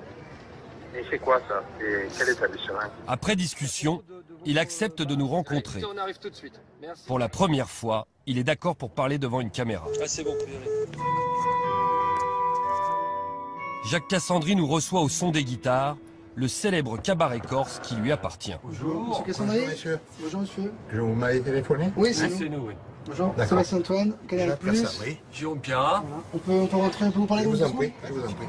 Et c'est quoi ça? C'est quel établissement? Après discussion, il accepte de nous rencontrer. On arrive tout de suite. Merci. Pour la première fois, il est d'accord pour parler devant une caméra. Ah c'est bon, Jacques Cassandry nous reçoit au son des guitares, le célèbre cabaret corse qui lui appartient. Bonjour. Monsieur Cassandry. Bonjour, monsieur. Bonjour, monsieur. Vous m'avez téléphoné? Oui, c'est nous. oui. Bonjour, D'accord. Sébastien Antoine, Canal+. Jacques Cassandry. Jérôme Pierrat. Voilà. On peut rentrer un peu, vous parler de Je vos vous en prie, je vous en prie.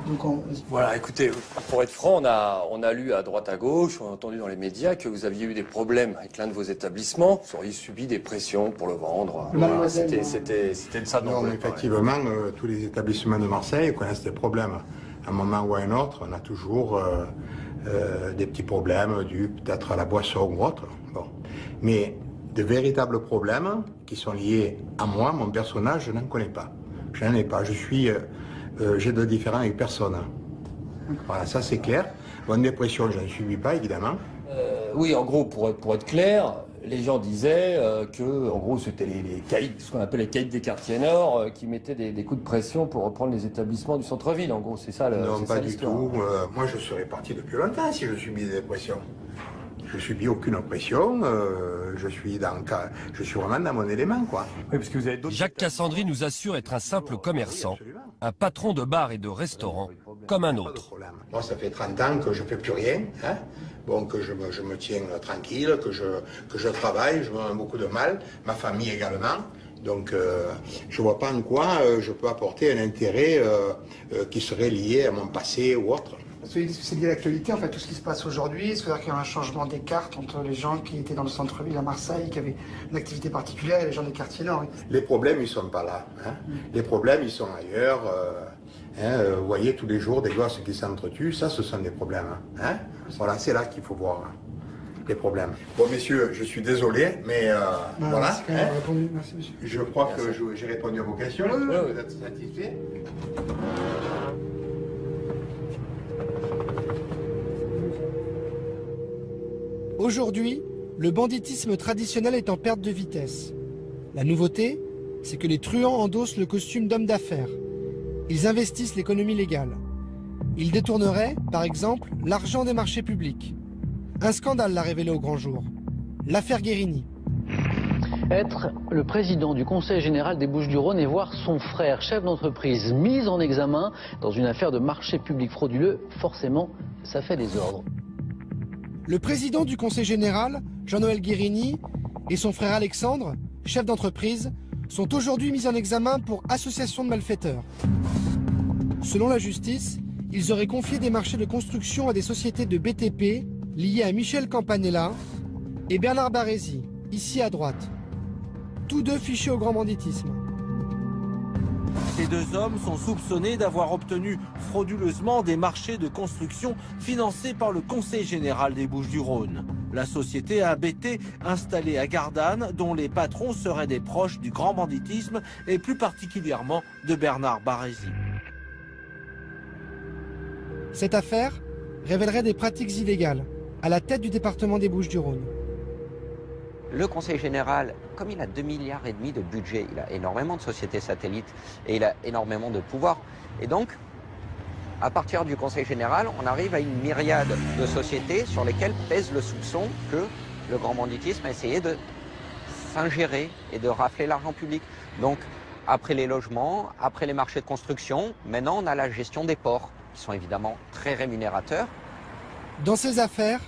Donc Voilà, écoutez, pour être franc, on a lu à droite à gauche, on a entendu dans les médias que vous aviez eu des problèmes avec l'un de vos établissements, vous auriez subi des pressions pour le vendre. Voilà, c'était de ça dont Non, on voulait effectivement, tous les établissements de Marseille connaissent des problèmes. À un moment ou à un autre, on a toujours des petits problèmes dus peut-être à la boisson ou autre. Bon. Mais de véritables problèmes qui sont liés à moi, mon personnage, je n'en connais pas. Je n'en ai pas. J'ai de différents avec personne. Voilà, ça c'est clair. Bonne dépression, je ne subis pas, évidemment. Oui, en gros, pour être clair, les gens disaient que, en gros, c'était les caïds, ce qu'on appelle les caïds des quartiers nord, qui mettaient des coups de pression pour reprendre les établissements du centre-ville. En gros, c'est ça l'histoire. Non, pas du tout. Moi, je serais parti depuis longtemps si je subis des pressions. Je subis aucune pression. Je suis vraiment dans mon élément, quoi. Oui, parce que vous avez Jacques Cassandry nous assure être un simple commerçant, un patron de bar et de restaurant, comme un autre. Moi, ça fait 30 ans que je ne fais plus rien. Hein. Bon, que je me tiens tranquille, que je travaille, je me fais beaucoup de mal, ma famille également. Donc, je ne vois pas en quoi je peux apporter un intérêt qui serait lié à mon passé ou autre. C'est lié à l'actualité, en fait, tout ce qui se passe aujourd'hui. C'est-à-dire qu'il y a un changement des cartes entre les gens qui étaient dans le centre-ville à Marseille, qui avaient une activité particulière, et les gens des quartiers nord. Les problèmes, ils ne sont pas là. Hein. Les problèmes, ils sont ailleurs. Vous voyez tous les jours des gosses qui s'entretuent, ça, ce sont des problèmes. Hein. Voilà, c'est là qu'il faut voir les problèmes. Bon, messieurs, je suis désolé, mais voilà. Répondu. Merci, monsieur. Je crois que j'ai répondu à vos questions. Vous êtes satisfaits? Aujourd'hui, le banditisme traditionnel est en perte de vitesse. La nouveauté, c'est que les truands endossent le costume d'hommes d'affaires. Ils investissent l'économie légale. Ils détourneraient, par exemple, l'argent des marchés publics. Un scandale l'a révélé au grand jour. L'affaire Guérini. Être le président du Conseil général des Bouches-du-Rhône et voir son frère, chef d'entreprise, mis en examen dans une affaire de marché public frauduleux, forcément, ça fait désordre. Le président du Conseil général, Jean-Noël Guérini, et son frère Alexandre, chef d'entreprise, sont aujourd'hui mis en examen pour association de malfaiteurs. Selon la justice, ils auraient confié des marchés de construction à des sociétés de BTP liées à Michel Campanella et Bernard Barézy, ici à droite. Tous deux fichés au grand banditisme. Ces deux hommes sont soupçonnés d'avoir obtenu frauduleusement des marchés de construction financés par le Conseil général des Bouches-du-Rhône. La société ABT installée à Gardanne, dont les patrons seraient des proches du grand banditisme et plus particulièrement de Bernard Barézy. Cette affaire révélerait des pratiques illégales à la tête du département des Bouches-du-Rhône. Le Conseil général, comme il a 2,5 milliards de budget, il a énormément de sociétés satellites et il a énormément de pouvoir. Et donc, à partir du Conseil général, on arrive à une myriade de sociétés sur lesquelles pèse le soupçon que le grand banditisme a essayé de s'ingérer et de rafler l'argent public. Donc, après les logements, après les marchés de construction, maintenant on a la gestion des ports, qui sont évidemment très rémunérateurs. Dans ces affaires,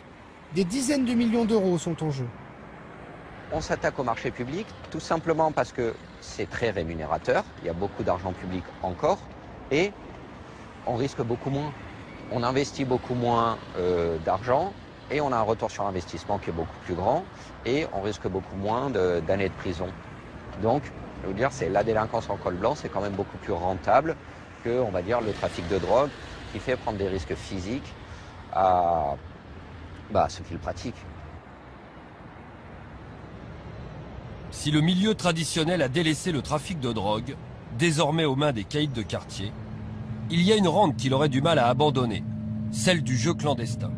des dizaines de millions d'euros sont en jeu. On s'attaque au marché public tout simplement parce que c'est très rémunérateur, il y a beaucoup d'argent public encore, et on risque beaucoup moins. On investit beaucoup moins d'argent et on a un retour sur investissement qui est beaucoup plus grand et on risque beaucoup moins d'années de prison. Donc, je veux dire, c'est la délinquance en col blanc, c'est quand même beaucoup plus rentable que, on va dire, le trafic de drogue qui fait prendre des risques physiques à ceux qui le pratiquent. Si le milieu traditionnel a délaissé le trafic de drogue, désormais aux mains des caïds de quartier, il y a une rente qu'il aurait du mal à abandonner, celle du jeu clandestin.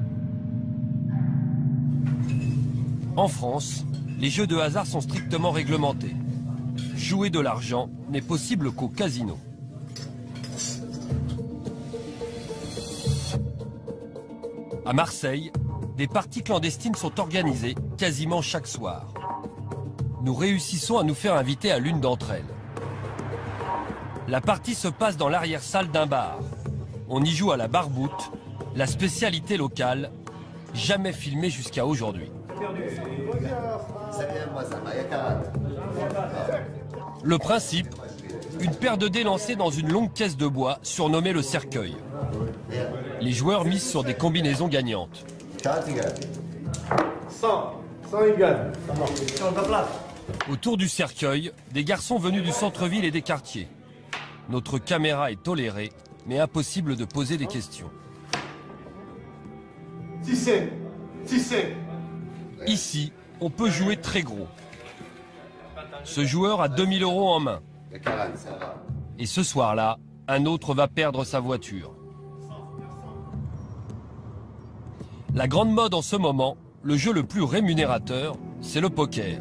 En France, les jeux de hasard sont strictement réglementés. Jouer de l'argent n'est possible qu'au casino. À Marseille, des parties clandestines sont organisées quasiment chaque soir. Nous réussissons à nous faire inviter à l'une d'entre elles. La partie se passe dans l'arrière-salle d'un bar. On y joue à la barboute, la spécialité locale, jamais filmée jusqu'à aujourd'hui. Le principe, une paire de dés lancés dans une longue caisse de bois surnommée le cercueil. Les joueurs misent sur des combinaisons gagnantes. 100 il gagne. Autour du cercueil, des garçons venus du centre-ville et des quartiers. Notre caméra est tolérée, mais impossible de poser des questions. 6 Ici, on peut jouer très gros. Ce joueur a 2000 € en main. Et ce soir-là, un autre va perdre sa voiture. La grande mode en ce moment, le jeu le plus rémunérateur, c'est le poker.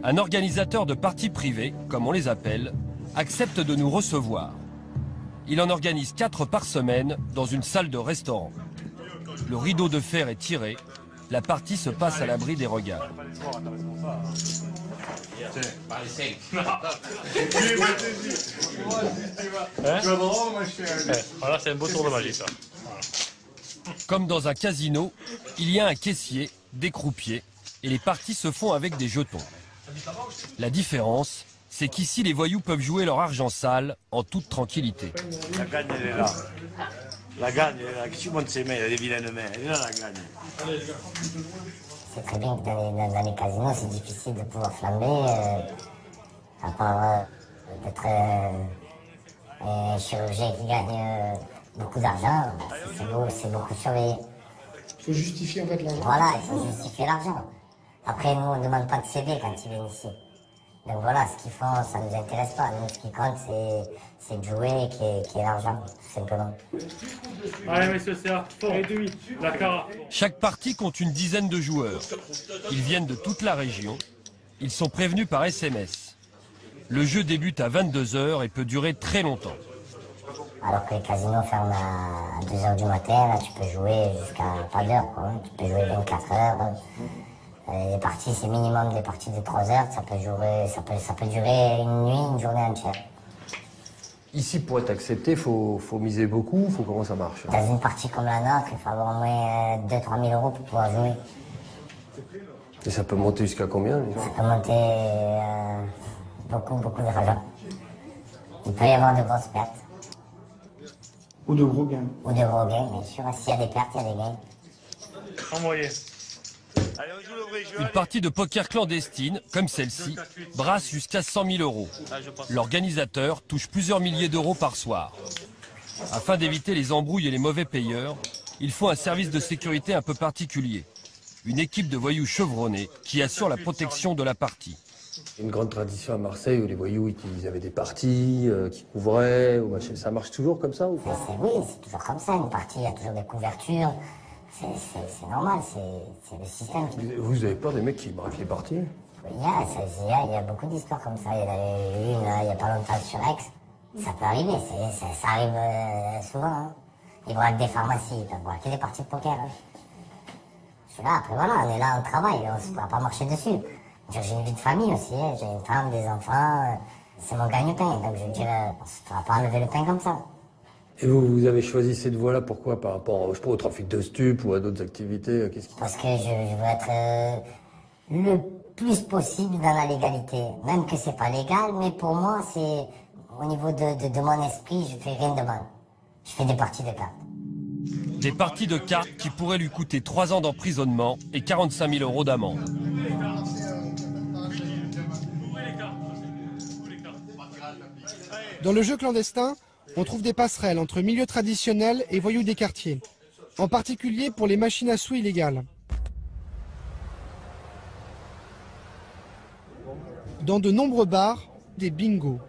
Un organisateur de parties privées, comme on les appelle, accepte de nous recevoir. Il en organise 4 par semaine dans une salle de restaurant. Le rideau de fer est tiré, la partie se passe à l'abri des regards. Voilà, c'est un beau tour de magie, ça. Comme dans un casino, il y a un caissier, des croupiers, et les parties se font avec des jetons. La différence, c'est qu'ici, les voyous peuvent jouer leur argent sale en toute tranquillité. La gagne, elle est là. La gagne, elle est là. Qui monte ses mains, elle est vilaine main. Elle est là, la gagne. C'est très bien que dans les casinos, c'est difficile de pouvoir flamber, à part d'être un chirurgien qui gagne beaucoup d'argent. C'est beaucoup surveillé. Il faut justifier en fait l'argent. Voilà, il faut justifier l'argent. Après, nous, on ne demande pas de CV quand ils viennent ici. Donc voilà, ce qu'ils font, ça ne nous intéresse pas. Nous, ce qui compte, c'est de jouer qui est l'argent, tout simplement. Allez, messieurs, c'est là. La cara. Chaque partie compte une dizaine de joueurs. Ils viennent de toute la région. Ils sont prévenus par SMS. Le jeu débute à 22 h et peut durer très longtemps. Alors que les casinos ferment à 2 h du matin, là, tu peux jouer jusqu'à pas d'heure, quoi. Tu peux jouer 24 heures. Les parties, c'est minimum des parties de 3 heures. Ça peut durer une nuit, une journée entière. Ici, pour être accepté, il faut miser beaucoup. Comment ça marche? Dans une partie comme la nôtre, il faut avoir au moins 2-3 000 euros pour pouvoir jouer. Et ça peut monter jusqu'à combien? Ça peut monter beaucoup d'argent. Il peut y avoir de grosses pertes. Ou de gros gains. Ou de gros gains, bien sûr. S'il y a des pertes, il y a des gains. Envoyé. Une partie de poker clandestine, comme celle-ci, brasse jusqu'à 100 000 euros. L'organisateur touche plusieurs milliers d'euros par soir. Afin d'éviter les embrouilles et les mauvais payeurs, il faut un service de sécurité un peu particulier. Une équipe de voyous chevronnés qui assure la protection de la partie. Une grande tradition à Marseille où les voyous ils avaient des parties qui couvraient. Ça marche toujours comme ça ou pas? Oui, c'est toujours comme ça. Une partie, il y a toujours des couvertures. C'est normal, c'est le système. Vous avez peur des mecs qui braquent les parties? Il y a beaucoup d'histoires comme ça. Il y en avait une il n'y a pas longtemps sur Aix. Ça peut arriver, ça arrive souvent. Hein. Ils braquent des pharmacies, ils peuvent braquer des parties de poker. Hein. Je suis là, après voilà, on est là, on travaille, on ne pourra pas marcher dessus. J'ai une vie de famille aussi, hein. J'ai une femme, des enfants, c'est mon gagne-pain. Donc je veux dire, on ne pourra pas enlever le pain comme ça. Et vous avez choisi cette voie-là, pourquoi? Par rapport au trafic de stupes ou à d'autres activités? Parce que je veux être le plus possible dans la légalité. Même que c'est pas légal, mais pour moi, c'est au niveau de mon esprit, je fais rien de mal. Je fais des parties de cartes. Des parties de cartes qui pourraient lui coûter 3 ans d'emprisonnement et 45 000 euros d'amende. Dans le jeu clandestin, on trouve des passerelles entre milieux traditionnels et voyous des quartiers, en particulier pour les machines à sous illégales. Dans de nombreux bars, des bingos.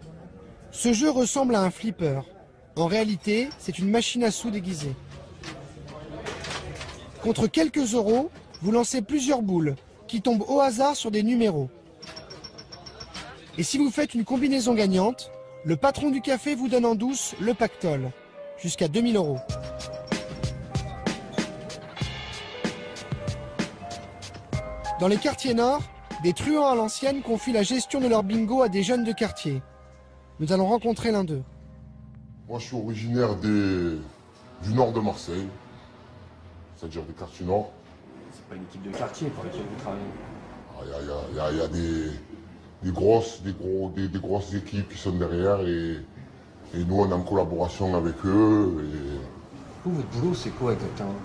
Ce jeu ressemble à un flipper. En réalité, c'est une machine à sous déguisée. Contre quelques euros, vous lancez plusieurs boules qui tombent au hasard sur des numéros. Et si vous faites une combinaison gagnante, le patron du café vous donne en douce le pactole, jusqu'à 2 000 euros. Dans les quartiers nord, des truands à l'ancienne confient la gestion de leur bingo à des jeunes de quartier. Nous allons rencontrer l'un d'eux. Moi, je suis originaire du nord de Marseille, c'est-à-dire des quartiers nord. C'est pas une équipe de quartier pour laquelle vous travaillez. Il y a des grosses équipes qui sont derrière et nous, on est en collaboration avec eux. Vous, votre boulot, c'est quoi exactement?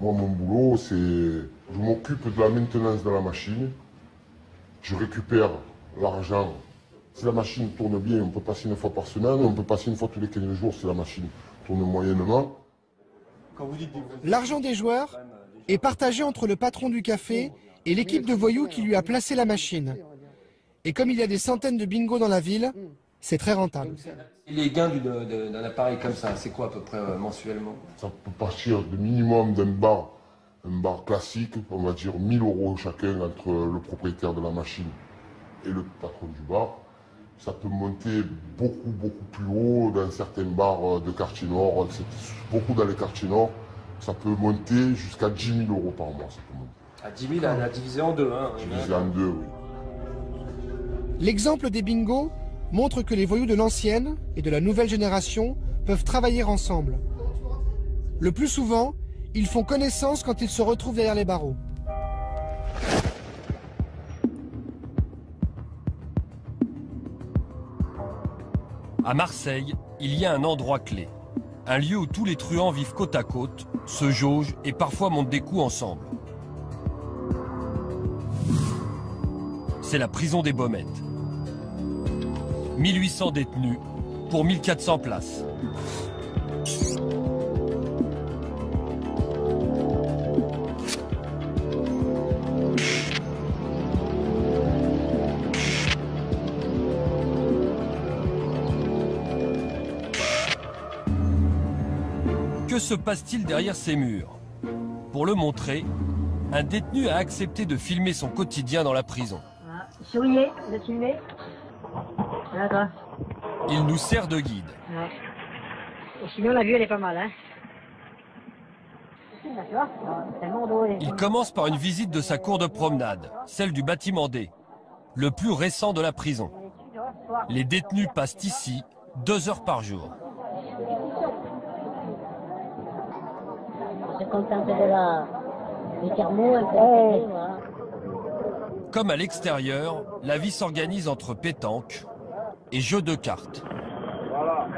Moi, mon boulot, c'est... Je m'occupe de la maintenance de la machine. Je récupère l'argent. Si la machine tourne bien, on peut passer 1 fois par semaine, on peut passer 1 fois tous les 15 jours si la machine tourne moyennement. L'argent des joueurs est partagé entre le patron du café et l'équipe de voyous qui lui a placé la machine. Et comme il y a des centaines de bingos dans la ville, c'est très rentable. Les gains d'un appareil comme ça, c'est quoi à peu près mensuellement? Ça peut partir de minimum d'un bar classique, on va dire 1 000 euros chacun entre le propriétaire de la machine et le patron du bar. Ça peut monter beaucoup plus haut dans certains bars de quartier nord, beaucoup dans les quartiers nord. Ça peut monter jusqu'à 10 000 euros par mois. Ça peut monter. À 10 000, à diviser en deux. Hein, divisé en deux, oui. L'exemple des bingos montre que les voyous de l'ancienne et de la nouvelle génération peuvent travailler ensemble. Le plus souvent, ils font connaissance quand ils se retrouvent derrière les barreaux. À Marseille, il y a un endroit clé. Un lieu où tous les truands vivent côte à côte, se jaugent et parfois montent des coups ensemble. C'est la prison des Baumettes. 1800 détenus pour 1400 places. Que se passe-t-il derrière ces murs? Pour le montrer, un détenu a accepté de filmer son quotidien dans la prison. Souriez, vous êtes filmé. D'accord. Il nous sert de guide. Ouais. Et sinon, la vue, elle est pas mal, hein. D'accord. Il commence par une visite de sa cour de promenade, celle du bâtiment D, le plus récent de la prison. Les détenus passent ici 2 heures par jour. On se contente du thermo, un peu de café, voilà. Comme à l'extérieur, la vie s'organise entre pétanque et jeux de cartes. Voilà.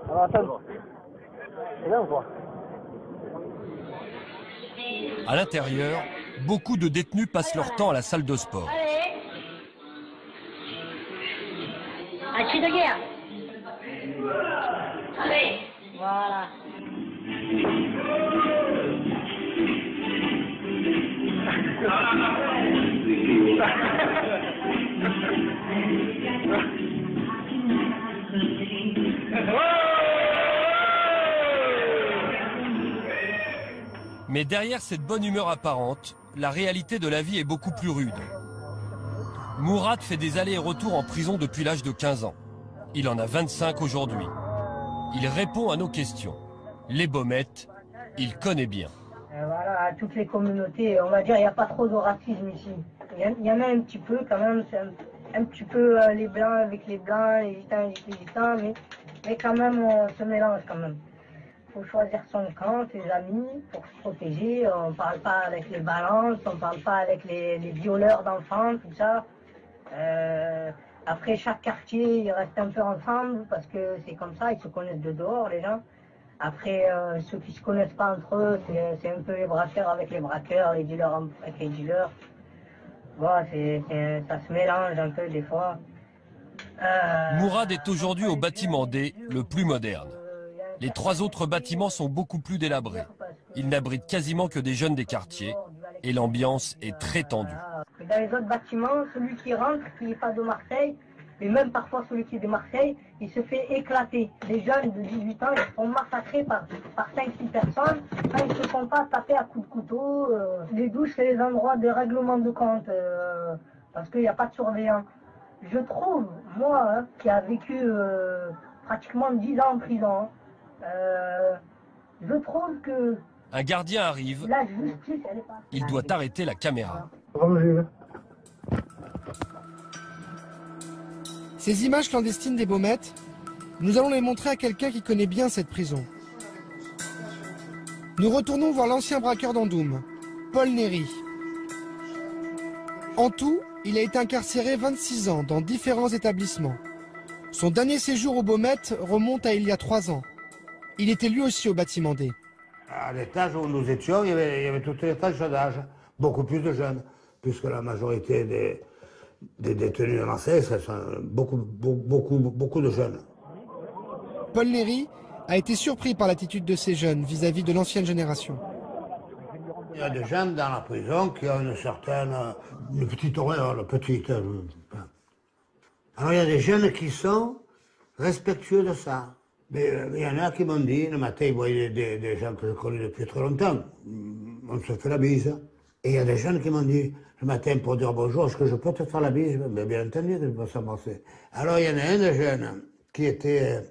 Alors attends. C'est bien ou quoi? À l'intérieur, beaucoup de détenus passent leur temps à la salle de sport. Allez. Un cri de guerre. Allez. Voilà. Mais derrière cette bonne humeur apparente, la réalité de la vie est beaucoup plus rude. Mourad fait des allers et retours en prison depuis l'âge de 15 ans. Il en a 25 aujourd'hui. Il répond à nos questions. Les Baumettes, il connaît bien. Voilà, à toutes les communautés, on va dire, il n'y a pas trop de racisme ici. Il y en a un petit peu quand même, c'est un petit peu les blancs avec les blancs, les gitans avec les gitans, mais quand même on se mélange quand même. Il faut choisir son camp, ses amis, pour se protéger. On ne parle pas avec les balances, on ne parle pas avec les violeurs d'enfants, tout ça. Après, chaque quartier, ils restent un peu ensemble parce que c'est comme ça, ils se connaissent de dehors, les gens. Après, ceux qui ne se connaissent pas entre eux, c'est un peu les braqueurs avec les braqueurs, les dealers avec les dealers. Bon, ça se mélange un peu des fois. Mourad est aujourd'hui au bâtiment D, le plus moderne. Les 3 autres bâtiments sont beaucoup plus délabrés. Ils n'abritent quasiment que des jeunes des quartiers et l'ambiance est très tendue. Dans les autres bâtiments, celui qui rentre, qui n'est pas de Marseille, et même parfois celui qui est de Marseille, il se fait éclater. Les jeunes de 18 ans, ils sont massacrés par 5-6 personnes quand ils ne se font pas taper à coups de couteau. Les douches, c'est les endroits de règlement de compte, parce qu'il n'y a pas de surveillant. Je trouve, moi, qui a vécu pratiquement 10 ans en prison, je trouve que un gardien arrive, la justice, elle est pas... il doit arrêter la caméra. Ces images clandestines des Baumettes, nous allons les montrer à quelqu'un qui connaît bien cette prison. Nous retournons voir l'ancien braqueur d'Andoum, Paul Néry. En tout, il a été incarcéré 26 ans dans différents établissements. Son dernier séjour aux Baumettes remonte à il y a 3 ans. Il était lui aussi au bâtiment D. À l'étage où nous étions, il y avait tout les étages d'âge, beaucoup plus de jeunes, puisque la majorité des détenus de Marseille, ce sont beaucoup de jeunes. Paul Néry a été surpris par l'attitude de ces jeunes vis-à-vis de l'ancienne génération. Il y a des jeunes dans la prison qui ont une petite auréole, petite. Alors il y a des jeunes qui sont respectueux de ça. Mais il y en a qui m'ont dit, le matin, ils voyaient des gens que je connais depuis très longtemps, on se fait la bise. Et il y a des jeunes qui m'ont dit, le matin, pour dire bonjour, est-ce que je peux te faire la bise? Mais bien entendu que je peux s'embrasser. Alors il y en a un de jeunes qui était,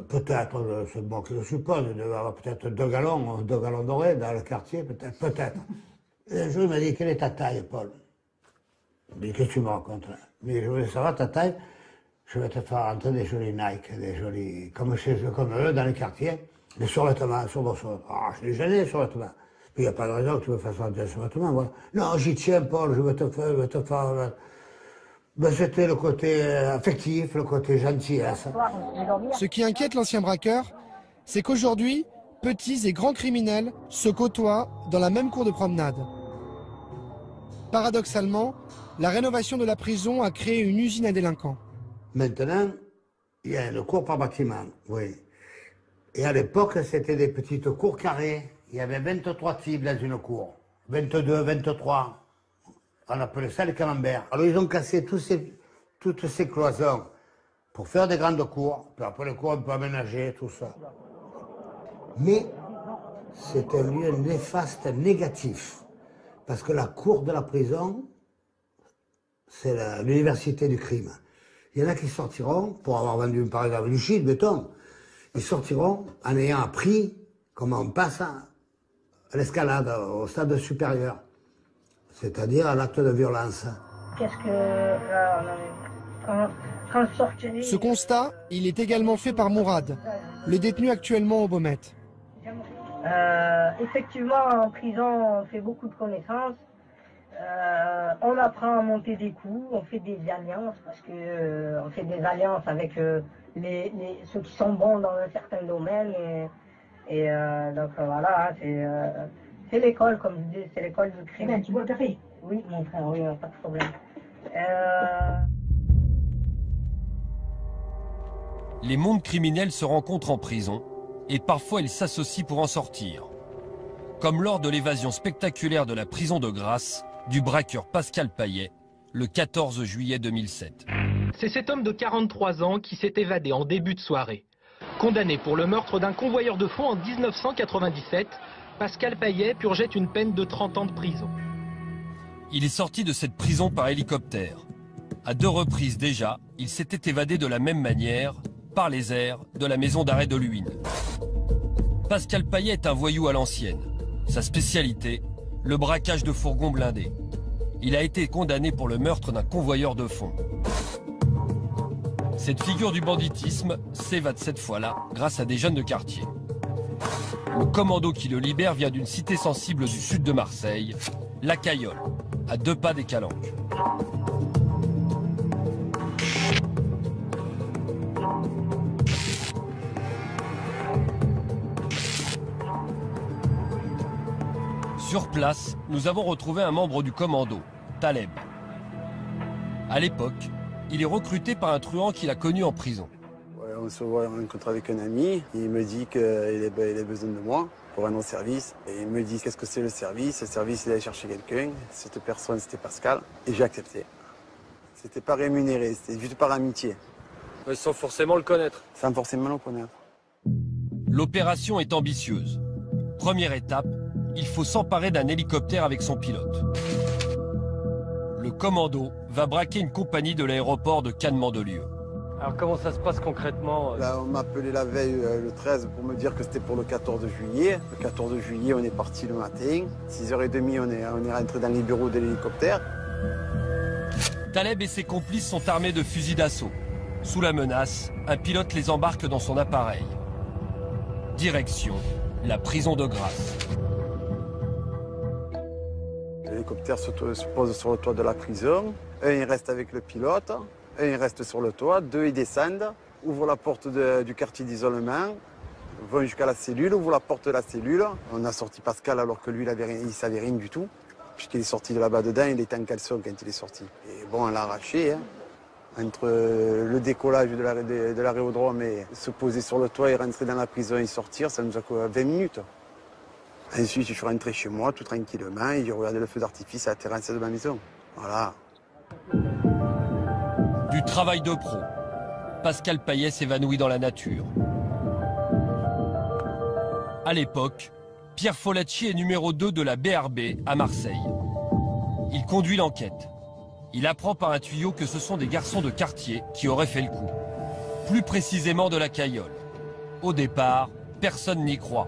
peut-être, c'est bon que je suppose, il devait avoir peut-être 2 gallons dorés dans le quartier, peut-être. Et un jour, il m'a dit, quelle est ta taille, Paul? Je lui ai dit, qu'est-ce que tu me racontes là? Mais je voulais savoir ta taille. Je vais te faire rentrer des jolis Nike, des jolis, comme eux, dans les quartiers, des survêtements, Ah, je l'ai gêné, survêtements. Il n'y a pas de raison que tu me fasses rentrer des survêtements, voilà. Non, j'y tiens, Paul, je vais te faire... Ben, c'était le côté affectif, le côté gentillesse. Ce qui inquiète l'ancien braqueur, c'est qu'aujourd'hui, petits et grands criminels se côtoient dans la même cour de promenade. Paradoxalement, la rénovation de la prison a créé une usine à délinquants. Maintenant, il y a une cour par bâtiment, oui. Et à l'époque, c'était des petites cours carrées. Il y avait 23 types dans une cour. 22, 23. On appelait ça les camemberts. Alors ils ont cassé toutes ces cloisons pour faire des grandes cours, puis après les cours un peu aménagés, tout ça. Mais c'est un lieu néfaste, négatif, parce que la cour de la prison, c'est l'université du crime. Il y en a qui sortiront, pour avoir vendu par exemple du shit, béton, ils sortiront en ayant appris comment on passe à l'escalade, au stade supérieur, c'est-à-dire à l'acte de violence. Qu'est-ce que... quand je sortirai... Ce constat, il est également fait par Mourad, le détenu actuellement au Baumette. Effectivement, en prison, on fait beaucoup de connaissances. On apprend à monter des coups, on fait des alliances, parce que on fait des alliances avec ceux qui sont bons dans un certain domaine. Et donc voilà, c'est l'école, comme je dis, c'est l'école du crime. Ben, tu bois le café? Oui, mon frère, oui, pas de problème. Les mondes criminels se rencontrent en prison et parfois ils s'associent pour en sortir. Comme lors de l'évasion spectaculaire de la prison de Grasse du braqueur Pascal Payet le 14 juillet 2007. C'est cet homme de 43 ans qui s'est évadé en début de soirée. Condamné pour le meurtre d'un convoyeur de fonds en 1997, Pascal Payet purgeait une peine de 30 ans de prison. Il est sorti de cette prison par hélicoptère. À 2 reprises déjà, il s'était évadé de la même manière, par les airs, de la maison d'arrêt de Luynes. Pascal Payet est un voyou à l'ancienne. Sa spécialité, le braquage de fourgons blindés. Il a été condamné pour le meurtre d'un convoyeur de fonds. Cette figure du banditisme s'évade cette fois-là grâce à des jeunes de quartier. Le commando qui le libère vient d'une cité sensible du sud de Marseille, La Cayolle, à 2 pas des Calanques. Sur place, nous avons retrouvé un membre du commando, Taleb. À l'époque, il est recruté par un truand qu'il a connu en prison. Ouais, on se voit, on rencontre avec un ami, il me dit qu'il a besoin de moi pour un autre service. Et il me dit qu'est-ce que c'est le service. Le service, il allait chercher quelqu'un. Cette personne, c'était Pascal. Et j'ai accepté. C'était pas rémunéré, c'était juste par amitié. Mais sans forcément le connaître. Sans forcément le connaître. L'opération est ambitieuse. Première étape, il faut s'emparer d'un hélicoptère avec son pilote. Le commando va braquer une compagnie de l'aéroport de Cannes-Mandelieu. Alors comment ça se passe concrètement? Là, on m'a appelé la veille, le 13, pour me dire que c'était pour le 14 juillet. Le 14 juillet, on est parti le matin. 6h30, on est rentré dans les bureaux de l'hélicoptère. Taleb et ses complices sont armés de fusils d'assaut. Sous la menace, un pilote les embarque dans son appareil. Direction, la prison de Grasse. L'hélicoptère se pose sur le toit de la prison. Un, il reste avec le pilote. Un, il reste sur le toit. 2, ils descendent, ouvrent la porte du quartier d'isolement, vont jusqu'à la cellule, ouvrent la porte de la cellule. On a sorti Pascal alors que lui, il ne savait rien du tout. Puisqu'il est sorti de là-bas dedans, il était en caleçon quand il est sorti. Et bon, on l'a arraché. Hein. Entre le décollage de l'aérodrome et se poser sur le toit et rentrer dans la prison et sortir, ça nous a quoi, 20 minutes. Ensuite, je suis rentré chez moi tout tranquillement et j'ai regardé le feu d'artifice à la terrasse de ma maison. Voilà. Du travail de pro. Pascal Payet s'évanouit dans la nature. À l'époque, Pierre Folacci est numéro 2 de la BRB à Marseille. Il conduit l'enquête. Il apprend par un tuyau que ce sont des garçons de quartier qui auraient fait le coup. Plus précisément de la Cayolle. Au départ, personne n'y croit.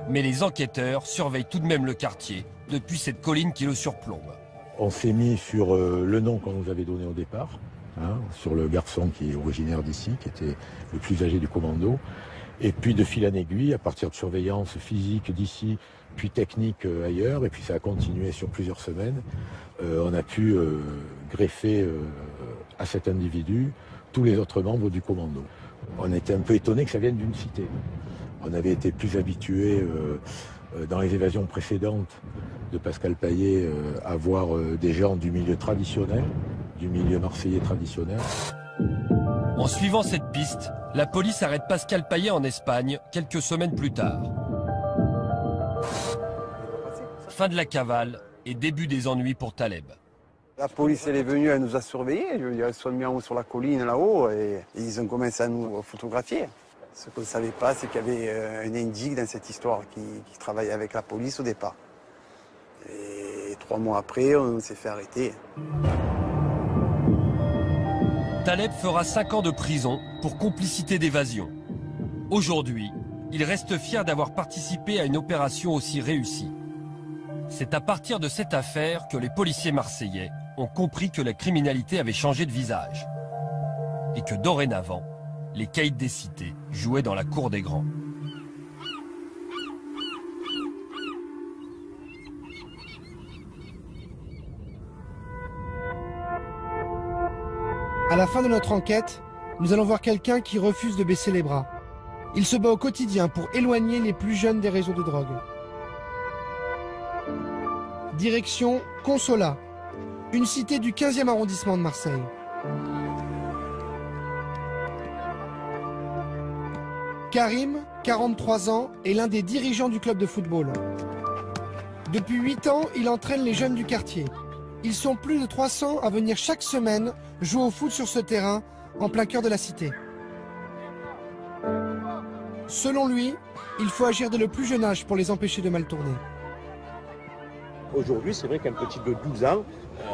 Mais les enquêteurs surveillent tout de même le quartier depuis cette colline qui le surplombe. On s'est mis sur le nom qu'on nous avait donné au départ, hein, sur le garçon qui est originaire d'ici, qui était le plus âgé du commando. Et puis de fil en aiguille, à partir de surveillance physique d'ici, puis technique ailleurs, et puis ça a continué sur plusieurs semaines, on a pu greffer à cet individu tous les autres membres du commando. On était un peu étonnés que ça vienne d'une cité. On avait été plus habitués dans les évasions précédentes de Pascal Payet à voir des gens du milieu traditionnel, du milieu marseillais traditionnel. En suivant cette piste, la police arrête Pascal Payet en Espagne quelques semaines plus tard. Fin de la cavale et début des ennuis pour Taleb. La police, elle est venue, elle nous a surveillés. Je veux dire, ils sont mis en haut sur la colline, là-haut, et ils ont commencé à nous photographier. Ce qu'on ne savait pas, c'est qu'il y avait un indique dans cette histoire qui travaillait avec la police au départ. Et 3 mois après, on s'est fait arrêter. Taleb fera 5 ans de prison pour complicité d'évasion. Aujourd'hui, il reste fier d'avoir participé à une opération aussi réussie. C'est à partir de cette affaire que les policiers marseillais ont compris que la criminalité avait changé de visage. Et que dorénavant, les caïds des cités jouaient dans la cour des grands. À la fin de notre enquête, nous allons voir quelqu'un qui refuse de baisser les bras. Il se bat au quotidien pour éloigner les plus jeunes des réseaux de drogue. Direction Consolat, une cité du 15e arrondissement de Marseille. Karim, 43 ans, est l'un des dirigeants du club de football. Depuis 8 ans, il entraîne les jeunes du quartier. Ils sont plus de 300 à venir chaque semaine jouer au foot sur ce terrain, en plein cœur de la cité. Selon lui, il faut agir dès le plus jeune âge pour les empêcher de mal tourner. Aujourd'hui, c'est vrai qu'un petit de 12 ans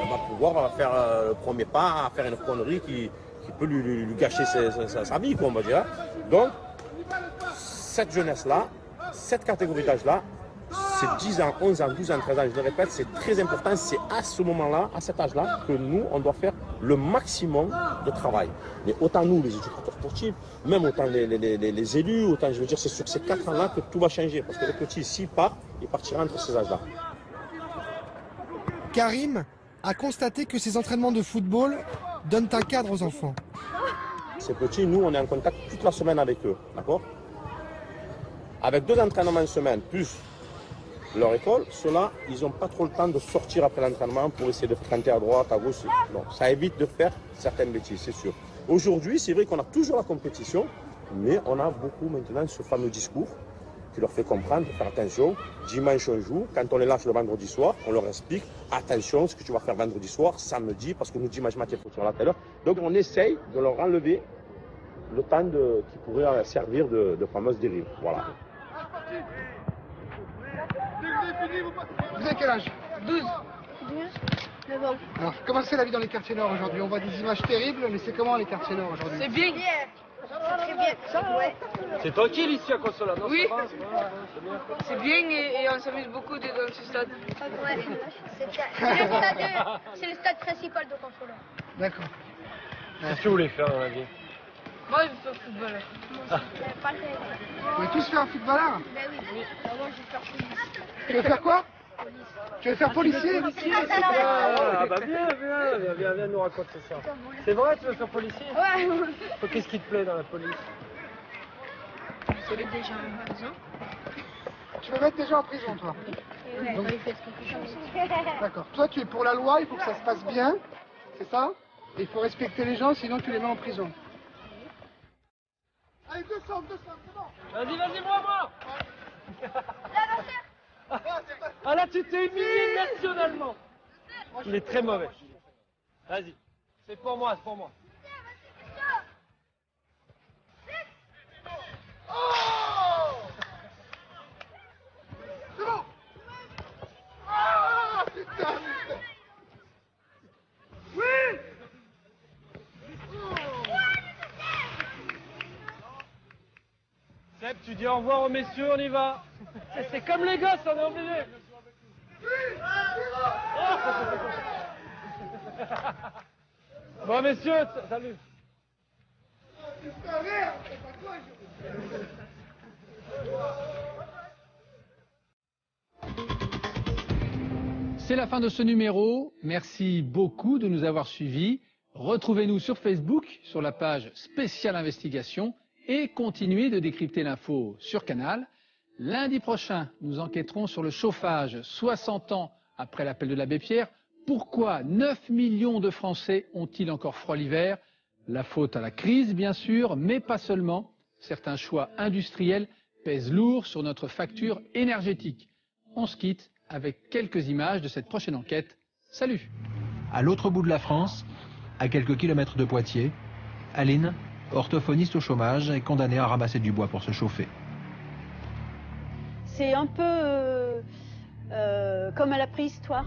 va pouvoir faire le premier pas, faire une connerie qui peut lui gâcher sa vie, quoi, on va dire. Donc, cette jeunesse-là, cette catégorie d'âge-là, c'est 10 ans, 11 ans, 12 ans, 13 ans, je le répète, c'est très important. C'est à ce moment-là, à cet âge-là, que nous, on doit faire le maximum de travail. Mais autant nous, les éducateurs sportifs, même autant les élus, autant, je veux dire, c'est sur ces 4 ans-là que tout va changer. Parce que le petit, s'il part, il partira entre ces âges-là. Karim a constaté que ces entraînements de football donnent un cadre aux enfants. Ces petits, nous, on est en contact toute la semaine avec eux, d'accord? Avec 2 entraînements en semaine, plus leur école, ceux-là, ils n'ont pas trop le temps de sortir après l'entraînement pour essayer de fréquenter à droite, à gauche. Non, ça évite de faire certaines bêtises, c'est sûr. Aujourd'hui, c'est vrai qu'on a toujours la compétition, mais on a beaucoup maintenant ce fameux discours qui leur fait comprendre de faire attention. Dimanche, on joue. Quand on les lâche le vendredi soir, on leur explique attention, ce que tu vas faire vendredi soir, samedi, parce que nous, dimanche matin, il faut tirer à telle heure. Donc, on essaye de leur enlever le temps qui pourrait servir de fameuse dérive. Voilà. Vous avez quel âge? 12. 12. 9 ans. Alors, comment c'est la vie dans les quartiers nord aujourd'hui? On voit des images terribles, mais c'est comment les quartiers nord aujourd'hui? C'est bien. C'est très bien. Ouais. C'est tranquille ici à Consolat, non? Oui. C'est bien et on s'amuse beaucoup dans ce stade. Ouais. C'est le stade principal de Consolat. D'accord. Qu'est-ce que vous voulez faire dans la vie? Moi, je veux faire footballeur. Vous voulez tous faire un footballeur? Ben oui. Moi, je veux faire police. Tu veux faire quoi? Tu veux faire policier? Ah bah viens nous raconter ça. C'est vrai, tu veux faire policier? Ouais. Qu'est-ce qui te plaît dans la police? C'est des gens en prison. Tu veux mettre des gens en prison, toi? Ouais, il fait quelque chose. D'accord. Toi, tu es pour la loi, il faut que ça se passe bien, c'est ça? Et il faut respecter les gens, sinon tu les mets en prison. Allez, 200, c'est bon. Vas-y, moi. Ah là, tu t'es humilié nationalement. Il est très mauvais. Vas-y. C'est pour moi. Oh! C'est bon. Ah, putain. Oui. Seb, tu dis au revoir aux messieurs, on y va. C'est comme les gosses, on est obligé. Bon, messieurs, salut. C'est la fin de ce numéro. Merci beaucoup de nous avoir suivis. Retrouvez-nous sur Facebook, sur la page spéciale investigation, et continuez de décrypter l'info sur Canal. Lundi prochain, nous enquêterons sur le chauffage 60 ans après l'appel de l'abbé Pierre. Pourquoi 9 millions de Français ont-ils encore froid l'hiver? La faute à la crise, bien sûr, mais pas seulement. Certains choix industriels pèsent lourd sur notre facture énergétique. On se quitte avec quelques images de cette prochaine enquête. Salut! À l'autre bout de la France, à quelques kilomètres de Poitiers, Aline, orthophoniste au chômage, est condamnée à ramasser du bois pour se chauffer. C'est un peu comme à la préhistoire.